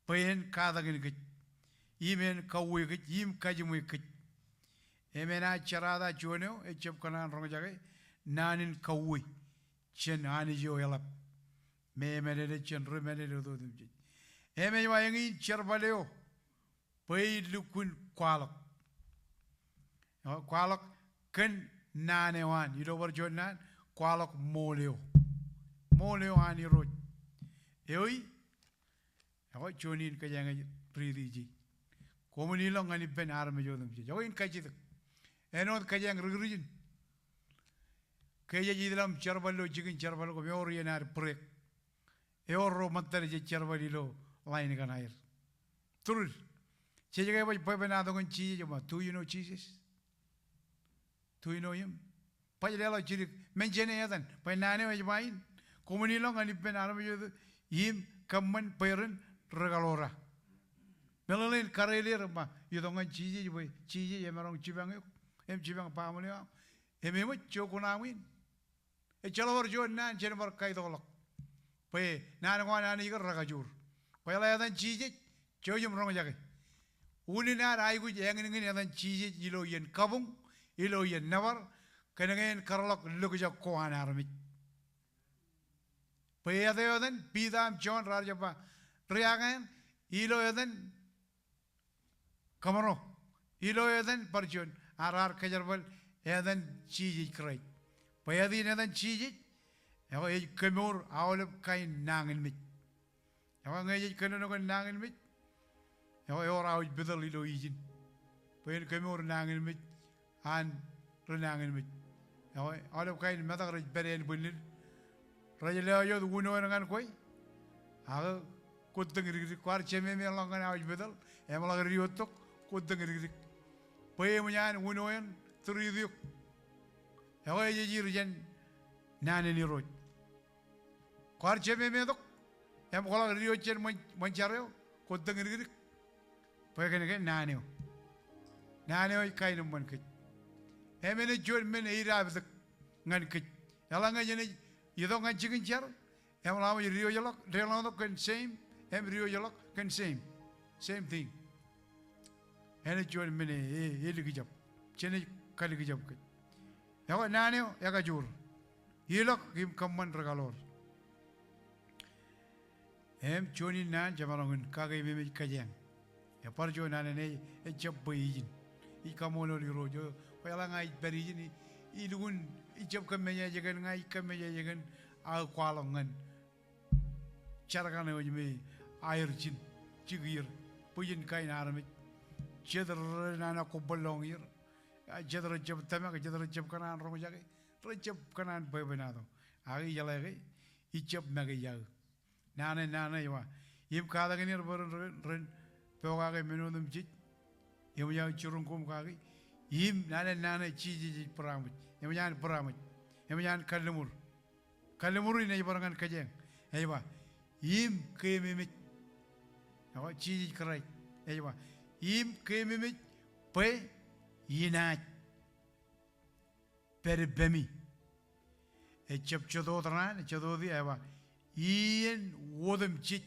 payin kada gini kej, imen kawui kej, kajimui kej. Emena carada jono, kanan ronga jaga. Nanin kawui, chen ani jo elap, me menede chen remene do dimji. Eme wayangi cherbaleo, pay lukun kwalak. Kwalak ken nane wan, you know what John nan? Kwalak moleo, moleo ani roj. Eoi, ako chonin kajang pridi. Komunilong ani ben arme jo dimji. Ako in kajit, enot kajang rigrijin. Kaya jadi dalam cerbalo jikin cerbalo ko meori enar prek. Eoro mantar je cerbalilo lain kan air. Terus, saya juga boleh penado con cheese cuma. Do you know Jesus? Do you know him? Pai lelo ciri menjene ya dan. Pai nane aja main. Komunilong ani penado mejo him kaman pairen regalora. Melalain karelir ma. Yo dongan cheese cuma. Cheese ya marong cibang yuk. Cibang pamulio. Emo cokunawin. Jalur John nan jenbar kai dolok. Pai nan gua nan ikan ragajur. Pai lah dan cheese jom rong jaga. Uni nan aigu yang ini dan cheese ilo yen kabung, ilo yen navar, kenangan karlok lugu jak koan armit. Pai ada dan pidam John raja pa riangan ilo dan kamaro, ilo dan perjon arar kajerbal dan cheese krai. Payadi na dan cheese, ako kemur awalap kain nangin mit. Yawa ngaji kena kan nangin mit. Yawa ora uj bedal ilo izin. Payin kami or nangin mit an renangin mit. Yawa alap kain mata raj beren bunir. Rajale ayo du guno ngan koi. Aga kuteng rig kwar cheme me langan uj bedal. Emala riotok kuteng rig. Payin munyan guno yan turidiuk. Yawa yaji rijan nane ni roj. Kwar cheme me dok. Em kalau rio chen mencari, kau dengar gitu, pakai ni naneo kain umpan kit. Em ini jual men ira betul ngan kit. Yalang aja ni, itu ngan chicken jar. Em lama rio jalak, rio lama kan same. Em rio jalak kan same thing. Ini jual men ini kijap, cene kali kijap kit. Yawa naneo, ya kajur. Hilak kim kaman regalor. Em choni nan jamalongun kagai meme kajang. Ya par jo nan ne e chap bayijin. I kamolo li rojo. Pala ngai berijin I lugun I chap kamenya jagan ngai kamenya jagan a kwalongan. Charakan ne ojme air chin chigir pujin kai narame. Chedar nana ko bolong ir. Chedar chap tamak chedar chap kanan rom jage. Chap kanan bay benado. Agi jalage I chap magi jag. Nana yawa. Im kada kini ren peoga ke menu dum chit. Im ya churung kum kagi. Im nana chi peramut. Im ya peramut. Im ya kalemur ini barangan kajeng. Yawa. Im ke mimit. Yawa chi kerai. Yawa. Im ke mimit pe yinat perbemi. Echap chodotran chododi yawa. Ian wodem chit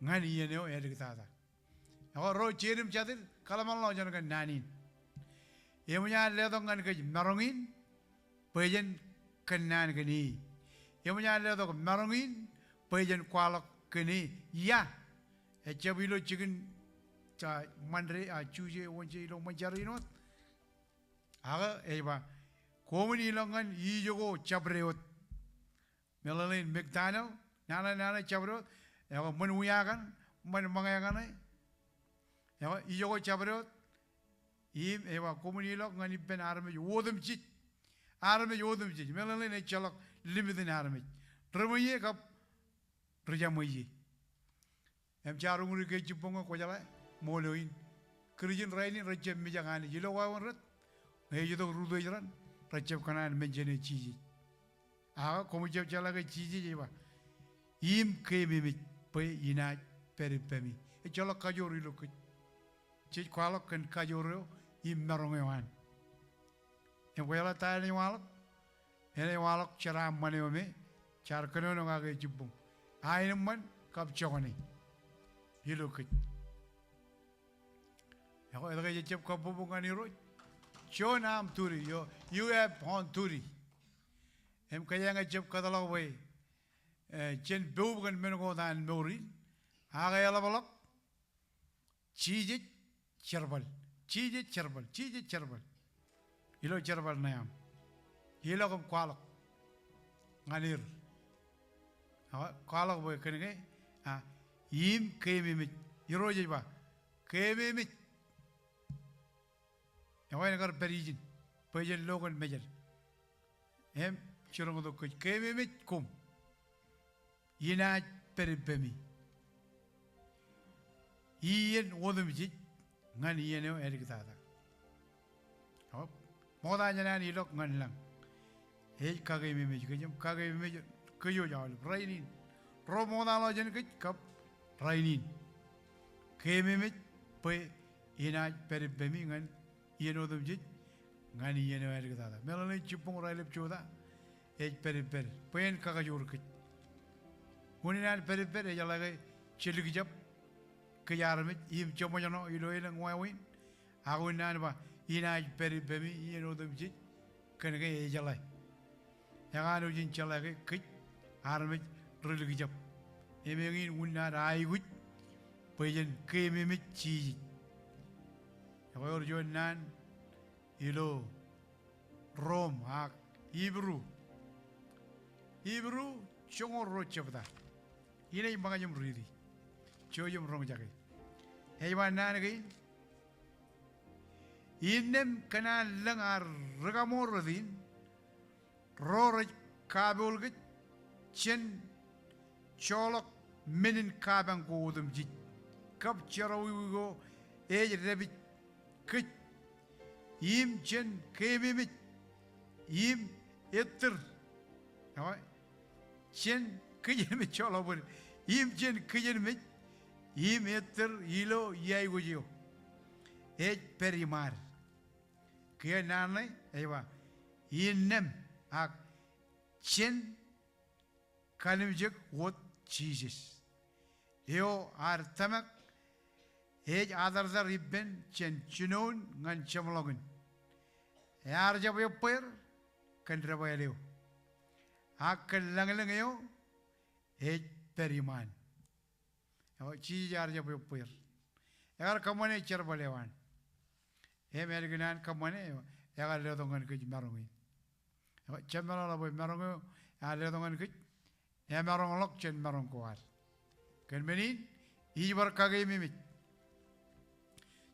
ngan ian yo ediktada. Ako ro chirim chadir kalaman lo jan kan nanin. Yemunya ledo ngan kaj marongin pejen kanan kani. Yemunya ledo marongin pejen kwalok kani. Ya echabilo chicken cha mandre a chuje wonche ilo manjari not. Aga eba komuni longan ijogo chabreot. Melalui McDonald, nana cabrot, ya menuyakan, mengayakan, ya ijo cabrot, im komunilok ngani pen arme wodem chit, melalui chalok limitin arme, termoye kap terjamoye, carung rike cipongo kojala, moloin, kerjin raini recep mijangani, jilo wawanrat, jilo rudo jalan, recep kanan menjene cici. Aga komu jauh jalan ke cici je ba, im ke mimit pe ina peripemi. Jalan kajori lo ke, cici kualok kan kajori im merongewan. Yang kuala tayar ni walok cara mana ome, cara kena orang agak jubung. Ain man kap cakoni, hilo ke. Yang kuala kerja cep kapu bunga ni roy, John am turi yo, you have on turi. Em kaya nga jeb kadalaw way chen bugan mengo dan morin aga yala balak chije cherbal ilo cherbal nayam ilo kom kwalak nganir kwalak way kenenge im kemimit iro jeba kemimit yawai nagar perijin pejen logan mejer em churung do kuch keme mit kum yina peribemi ien wodum jit ngan ien yo eriktada hop moda jana ni lok ngan lang ei kage me kayo jawal rainin ro moda lo jen kuch kap rainin keme mit pe yina peribemi ngan ien wodum jit ngan ien yo eriktada melane chupung railep choda periper, pen kakajur kit. Uninan periper ya lagi cilik jap kejarmit im cuma jono ilo ilang wawin. Aku nan ba ina peripemi ino dum jit kene ke jalai. Yang anu jin jalai kit armit rilik jap. Emengin unan aigut pejen kemimit ci. Yang orjonan ilo Rom hak Hebrew chongor rochapda ina mga yung ridi cho yung rong jake hey wa na ngai inem kana langar ragamor din ror kabul git chen cholok minin kabang godum jit kap charawi go e rebit kit yim chen kebimit yim ettir chen kıyırmı çalabır yim chen kıyırmı yim ettir yilo yay gujo et perimar kaya nanay eyvah yinnem ak chen kalimcik wot çiziz yo artamak et adarzar ibben chen chinon ngan chamlogun yar jab yapır kan rabayaleo akal langalangayo et periman o çiz yar jab yapır eğer kamane çerbalewan hem erginan kamane eğer ledongan kıç marungi çemala boy marungi eğer ledongan kıç emarongolok chen marong kuar kan benin ibar kagay mimit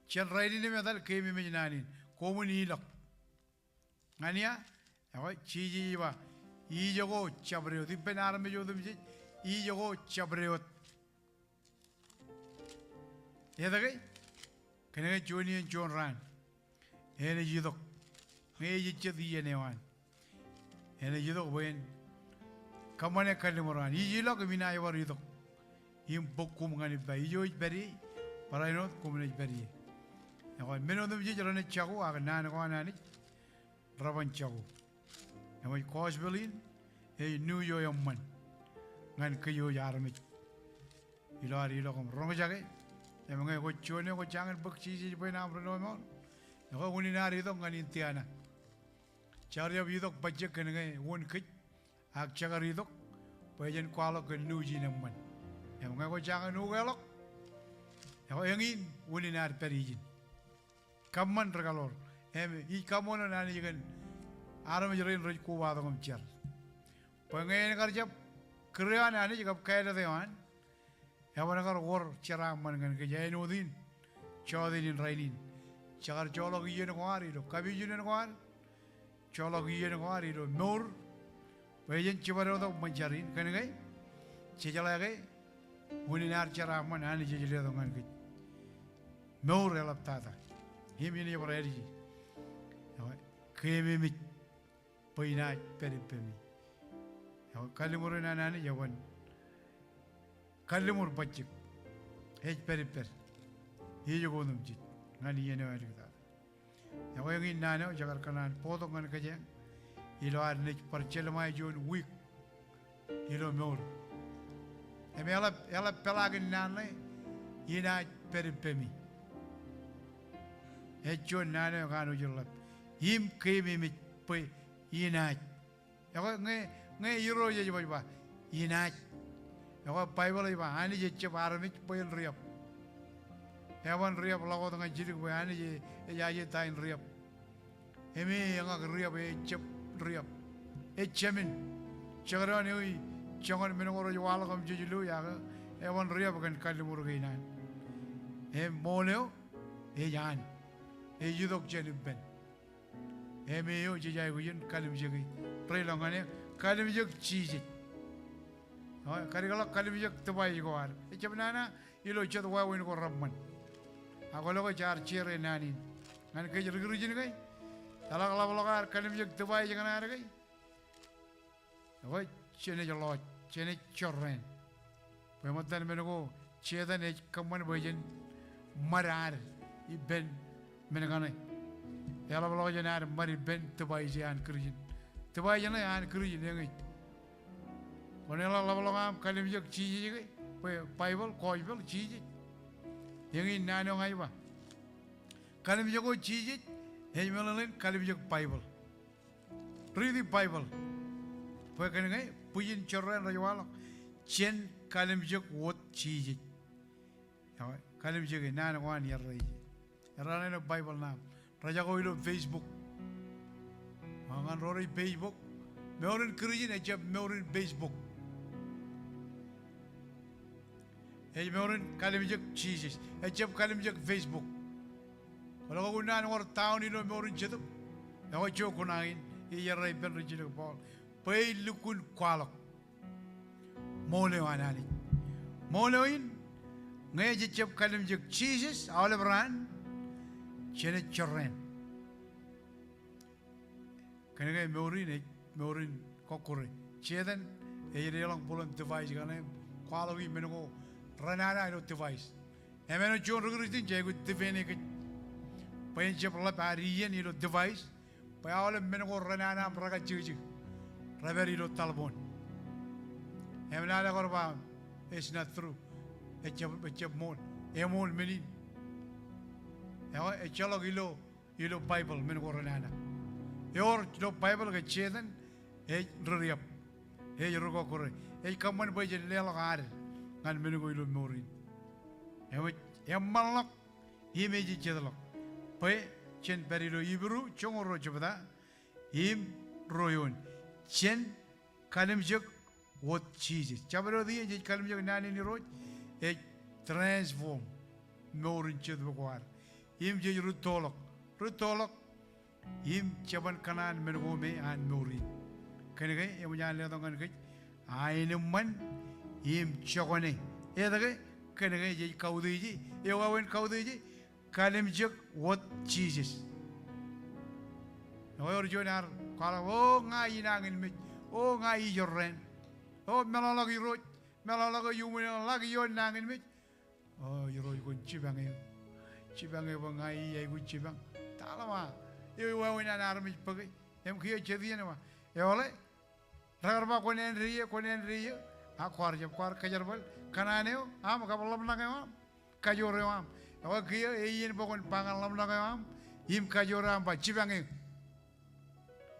chen raidini medal kay mimit nanin komuni ilok ngania ewa chiji ba i jogo chabreo di penar me jodum ji i jogo chabreo yadagay kene joni jon ran ene jidok me yiche di enewan ene jidok boyen kamane kalimuran i jilok mina yawar jidok im bokum ngani ba i joj beri paraino kumne beri ewa menodum ji jarane chagu aga nan ko anani raban chagu ewa kosbelin e new yo yamman ngan kayo yarmit ilar ilokom rongjage emang ko chone ko jangan bakchi ji boy nam ro mo ko woni nari do ngani tiana charya bidok bajje kan ngai won kit ak chagari dok bayen kwalo kan nuji namman emang ko jangan nu gelok ko engin woni nar perijin kamman regalor em I kamono nani jigan aram jerin roj ko wado ngam cher pengen kerja kerja nani jigap kaya dewan ewan agar war cerah man kan kejain udin chodin rainin cagar colok iye ngwari do kabi june ngwar colok iye ngwari do nur bayen cibaro do manjarin kan ngai cejala gai uninar cerah man ani jejile do ngan ke nur elap tata himini boreri kemi mit poina peripemi kalimur nani yawan kalimur bacik hej periper hiyo godum jit ngani yene wali da yawan in nano jagar kanan poto ngan kaje ilo ar nek parchelma jon week ilo mor ela pelagin nanle ina peripemi hejon nano kanu jolap him kemi mit pe ina yawan nge yuro je ba ina yawan bible ba ani je chebarmit poin riap yawan riap lago dengan jirik ba ani je ya je tain riap emi yang ag riap e chep riap e chemin chagran oi changon menongoro wala kam jilu ya yawan riap kan kalimur gainan e moneo e yan e yudok jenibben emi yo jijay guyin kalim jegi prelongane kalim jeg chiji karigala kalim jeg tabai goar e chabnana ilo chat wa win ko ramman agolo ko char chere nani ngan ke jirgirujin gai tala kala blogar kalim jeg tabai jangan ar gai ho chene jalo chene chorren pemotan menego chedan e kamman bojen marar I ben menegane yalla balo janar mari ben tabai jian kirjin tabai jana an kirjin ngai konela la balo ngam kalim jek chiji gai bible koibel chiji yengi nano ngai ba kalim jeko chiji hejmelalen kalim jek bible read the bible pe kan ngai puyin chorren rajwalo chen kalim jek wot chiji kalim jek nano wan yarrai yarane bible nam raja ko ilo Facebook angan rori Facebook meorin kirjin ejab meorin Facebook meron kalimjak Jesus. Ejab kalimjak Facebook. Kalau kau guna orang tahun ini meron jatuh. Aku cakap kunain. Iya rai ben rejil Paul. Pai lukun kualok. Mole wanani. Molein. Ngay ejab kalimjak Jesus. Awal beran. Jenet cerren. Kena meron kokore. Cedan. Iya orang pulang device kan. Kualok ini menunggu. Ranana ino device. Emeno John Rugritin jago defene ke. Pain chep la parian ino device. Pa awal menunggu ranana praga cuci. Raber ino talbon. Emena ada korban. It's not true. Echep mon. Emol menin. Echalog ilo Bible menunggu ranana. Yor ilo Bible ke cedan. Ruriap. Rugo kore. Kaman baje lelok ada. Ngan menunggu ilo morin. Malak imeji cedalok. Pai chen perilo ibru chongoro coba royon. Chen kalimjak what cheese. Cabero dia jadi kalimjak nani ni roj. Transform morin cedalok. Jadi rutolok. Caban kanan menunggu me an morin. Kene kai yang menjalan lewat kan kai. Aine man. Chokone. Edake. Kena jadi kau tuji. Ewawen kau tuji. Kalimjak what Jesus. Orang jonar. Kalau ngai nangin mit. Ngai jorren. Melalagi roj. Melalagi yumun lagi yon nangin mit. Yoroj kun cibangnya. Cibangnya ngai ay kun cibang. Tak lama. Ewawen anar mit pakai. Kia jadi nama. Ewale. Ragarba konen ria. Aku harus kejar bal. Kananeo, kapal lam nangam, kajoram. Awak kia, iin pokon pangan lam nangam, kajoram pa cibange.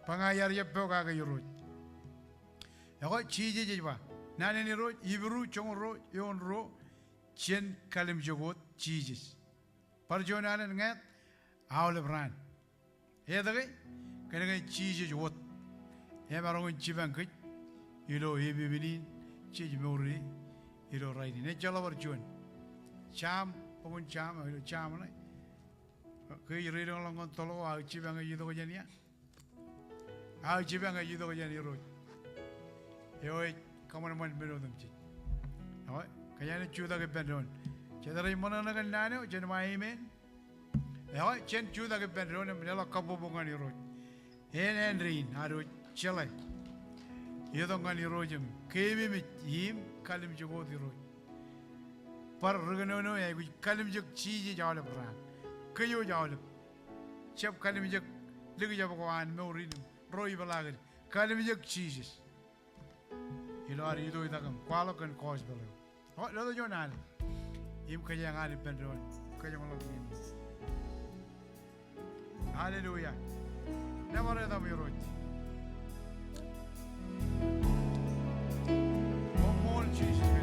Pangayar ya poka kajorot. Awak ciji jiwa. Nane ni roj, ibru chongro, yon ro, chen kalim jogot ciji. Perjuangan ngat, awal beran. Dake, kena ciji jogot. Marong cibange, ilo ibi binin. Ciji meuri, ilo raini. Ne jala berjuan. Cham, pengun cham, ilo cham na. Kau iri orang langon tolo, aku cibang aja itu kejadian. Aku cibang aja itu kejadian iro. Ewek, kamu nama beno tempat. Awak, kejadian cuda ke bendon. Cedera mana nak nane, cedera mahimen. Awak, cen cuda ke bendon, menjelak kapu bungan iro. Henry, haru celai. Ia tongkan iro jam. Kami mit kalim jago iro. Par rugano ya kalim jag ciji jawab beran. Kayu jawab. Siap kalim jag lagi jawab kawan meurin roi belagan. Kalim jag ciji. Ilo hari itu kita kan kualakan kos belagan. Lalu jonan. Kaya yang ada pendon. Kaya malam ini. Haleluya. Nama reda miro. Jesus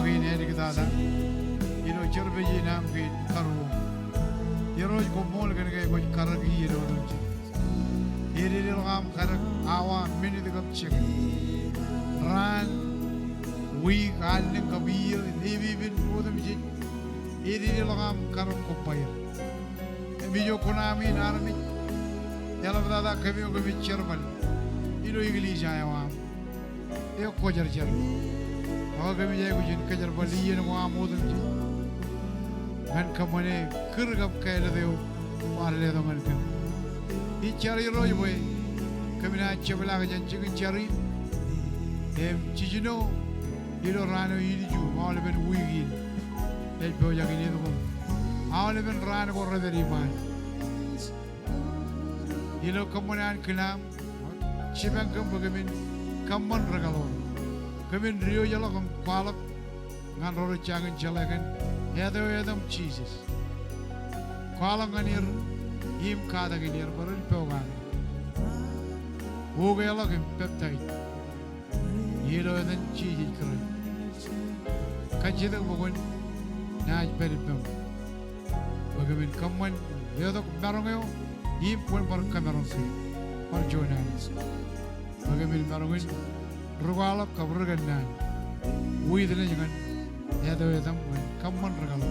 magin erik dada ilo churbe jinam gin karu yero ko mol gan gay ko karagi yero dunji iri logam karak awa mini de gapchik ran wi galin kabiyo nibi bin bodum ji iri logam karam ko payir bijo kunami narmi yala dada kabiyo ko bicherbal ilo igli jayawa e ko jar jar aga mi jay ko jin kajar bal yen ko amodum ji gan kamane kirgab kayla dew marle do man kan i chari roy boy kamina chebla ga jan chigi chari em chijino ilo rano yidi ju mawle ben wigi el bo jagi ni do awle ben rano ko rederi man ilo kamane an kinam chiban kam bagamin kamman ragalo kamin rio yalo kam kwalak ngan ro changan chalagan yado yadam Jesus kwalak nganir im kada ginir barul peogan oge yalo kam peptai yelo yadan Jesus kray kachida bogon naaj peripem bagamin kamman yado barongayo im pon bar kameron si par jonan bagamin barongin rugala kaburganan uidne jangan yado yadam kamman ragalo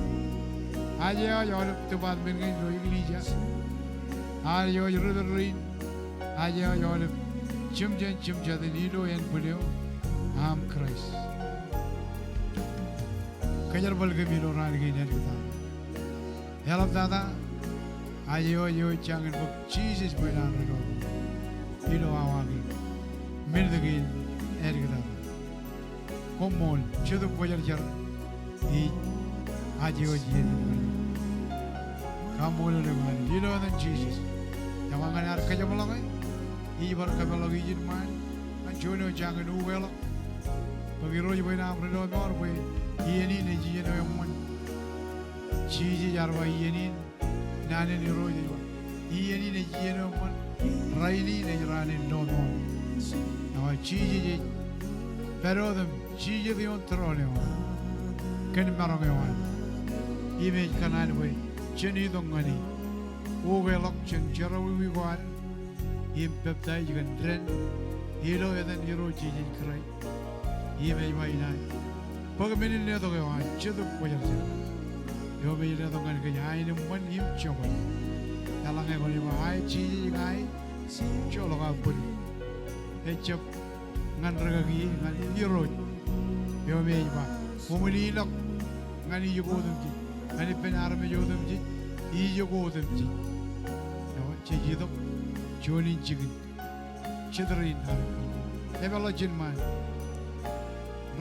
aja yo tebad bengen lo iglija ayo yurudrin aja yo chimja de lilo en bulio am Christ kajar balgami lo ran ge ne kita help dada ayo yo changan buk Jesus benar ragalo ilo awagi mirdegin ergida komol chudu pojar jar I ajo jien kamol le man ilo dan Jesus yawangan ar kaja malongai I bar kamalagi jin man anjono jangan uwelo bagi roji boy na amredo nor boy ieni ne jien o man chiji jarwa ieni nane ni roji ieni ne jien o man raini ne rane no no na chiji pero dem chiji de on trone kan marong yawan image kanan boy cheni dongani oge lok chen jarawi wi wan im peptai jigan dren hilo yadan hiro chiji krai image mai nai pag menin ne do yawan chedu pojar chen yo me ne dongan ke ai ne man im chomon yalang e goni ma ai chiji ngai cholo ga pun e chep ngan ragagi ngan hiro yo me ba Umuli lok ngani yogodum ji ngani penar me yodum ji I yogodum ji yo chiji do choni jigin chidrin ha ebalo jin man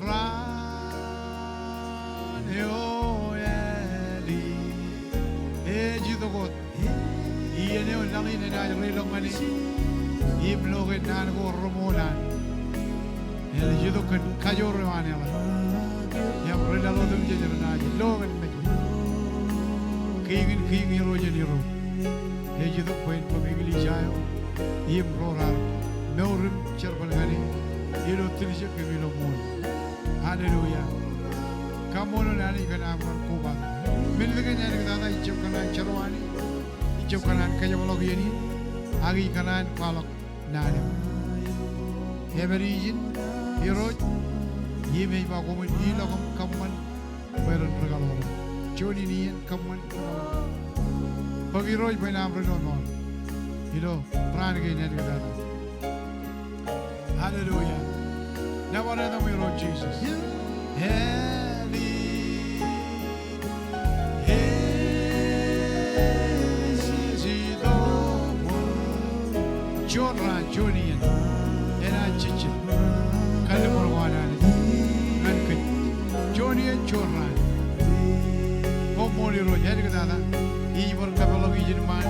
ran yo eli e ji do got I ene on langi ne na ri lo ngani im lo ge nan go romonan el ji do kan kajo rwane la yang rela lo dum jejer na ji lo gan me kingin roje ni ro e ji do point po igli jayo im rorar meurim cherbal gani ilo tilje ke milo mon haleluya kamono nani kana amon kuba min de ganya ni dada ichop kana cherwani ichop kana kaya bolog yeni agi kana palok nane everijin hiroj Yeme ba ko mun ilo kom kamman bayron regalo choni nian kamman pagi roj bainam reno no ilo pran ge ne ga hallelujah never know me Lord Jesus Heli Heli Chonra chonian era chichi kalmorwana Johnny and Chorran. Oh, Molly Roy, Hedgada, Ever Capologian man,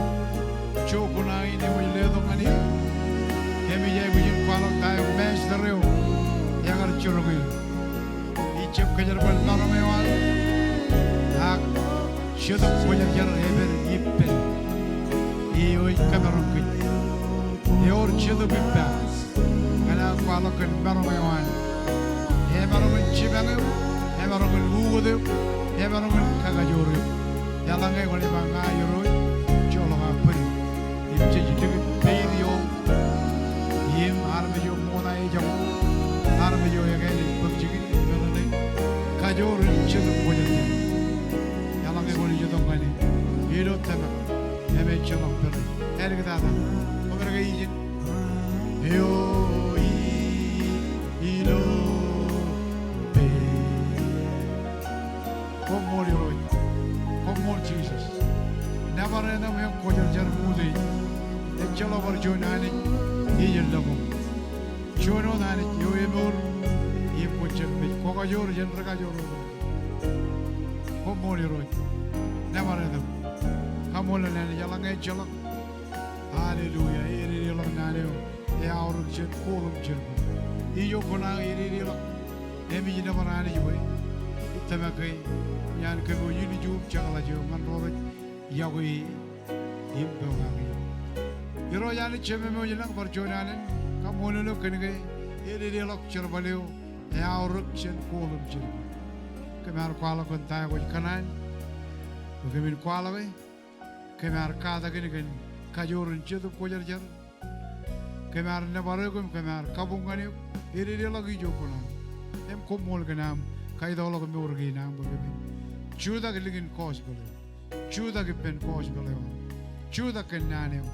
Chokuna in the Leather Money, Emi Yavian Palo Time, Mash the Rio, Yagar Churumil, each of Kajarban Laramewal, Hak, should have put your ever Yippin, Eo Cameron, your children with pass, and I'll follow Caramewan, Ever with Chibano. Emarongul ugudu, emarongul kagajuru. Yalangai wale banga yoro, jolong apun. Im jadi deket pedio, im armejo mona ejam, armejo yang ini berjigit melane. Kajuru cetu bojan. Yalangai wale jodong kani, hidup temak, eme jolong pergi. Kita ada, orang kaya izin. Yo ilo be. Come on, Lord. Come on, Jesus. Never enough of Kojar Jarmudi. The Jalabar Jonani, Ijel Labo. Jono Nani, you emur, you put your big Kokajor and Ragajor. Come on, Lord. Never enough. Come on, and Yalanga Jalak. Hallelujah. Iri Nano. Our jet, Colum Jet. Iyokona, Iri. Emi never ran away. Tamaki, Yan Kabu, Uniju, Jalajo, Mandora, Yahweh, Impelami. Yeroyan Chememo, for Jonan, come on, look and again. Iri lock Chervaleo, our rooks and Colum Jet. Come out Kuala Contai with Canan, who came in Kuala, came out Kadagan, Kajor and Chetu Kojajar. Kemar Navaragum, Kemar Kabungani, Irilagi Jokuna, M. Komolganam, Kaidolo Murginam, Chuda Ligin Cosbel, Chuda Gipen Cosbel, Chuda Cananio,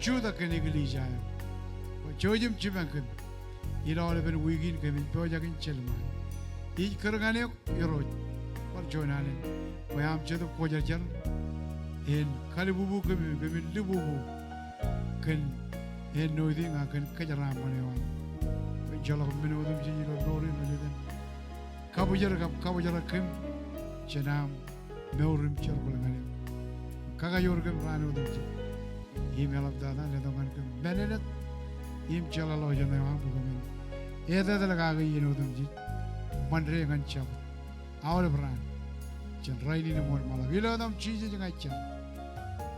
Chuda Caniglija, Jojim Chibankan, it all have been Wiggin, Kevin Projak in Chelman. Each Kurganio, Yoro, or Jonan, where I'm Chetu Kojajar, in Kalibu, Kevin Libu, can. No thing I can catch around money on. When Jollof Minodum Jiro Dorin, Kabujar Kim, Chanam, Melrim Cherbulan, Kagayorgam Rano, email of Dada, Ledoman, Benedet, Im Chalalojan, either the Lagaga, you know them, Mandre and Chap, our brand, Chan riding a more Malavilla, them cheeses and I chat.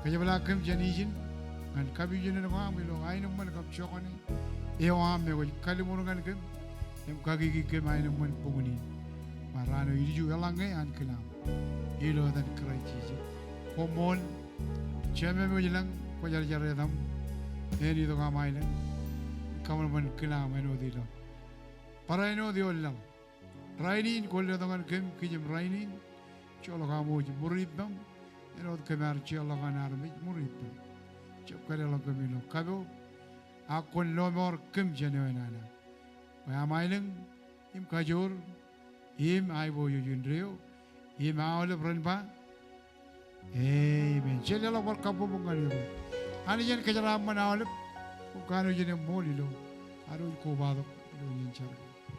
Kajabala Kim Janijin. And Kabijin and Mamilo, I know one of Chokani, Eoam, Kalimurgan, and Kagi came I know one Puguni, Marano, you Elange and Kilam, Elo that cry cheese. Pomon, Chemamulang, Koyajaredam, Any the Gam Island, Kaman Kilam, I know the law. But I know the old love. Riding, Koldaman Kim, Kijim Riding, Cholagamu, Muribam, and old Kamar Chologan Army, Muribam. Chokadelo Camilo Cabo, Akon Lomor Kim Genuinana. By a miling, Im Kajur, Im Ivo Yundrio, Im Aula Brunba. Amen. Chelo for Capo Bungario. Anijan Kajaram and Olive, who can't get a molilo. I don't go bother.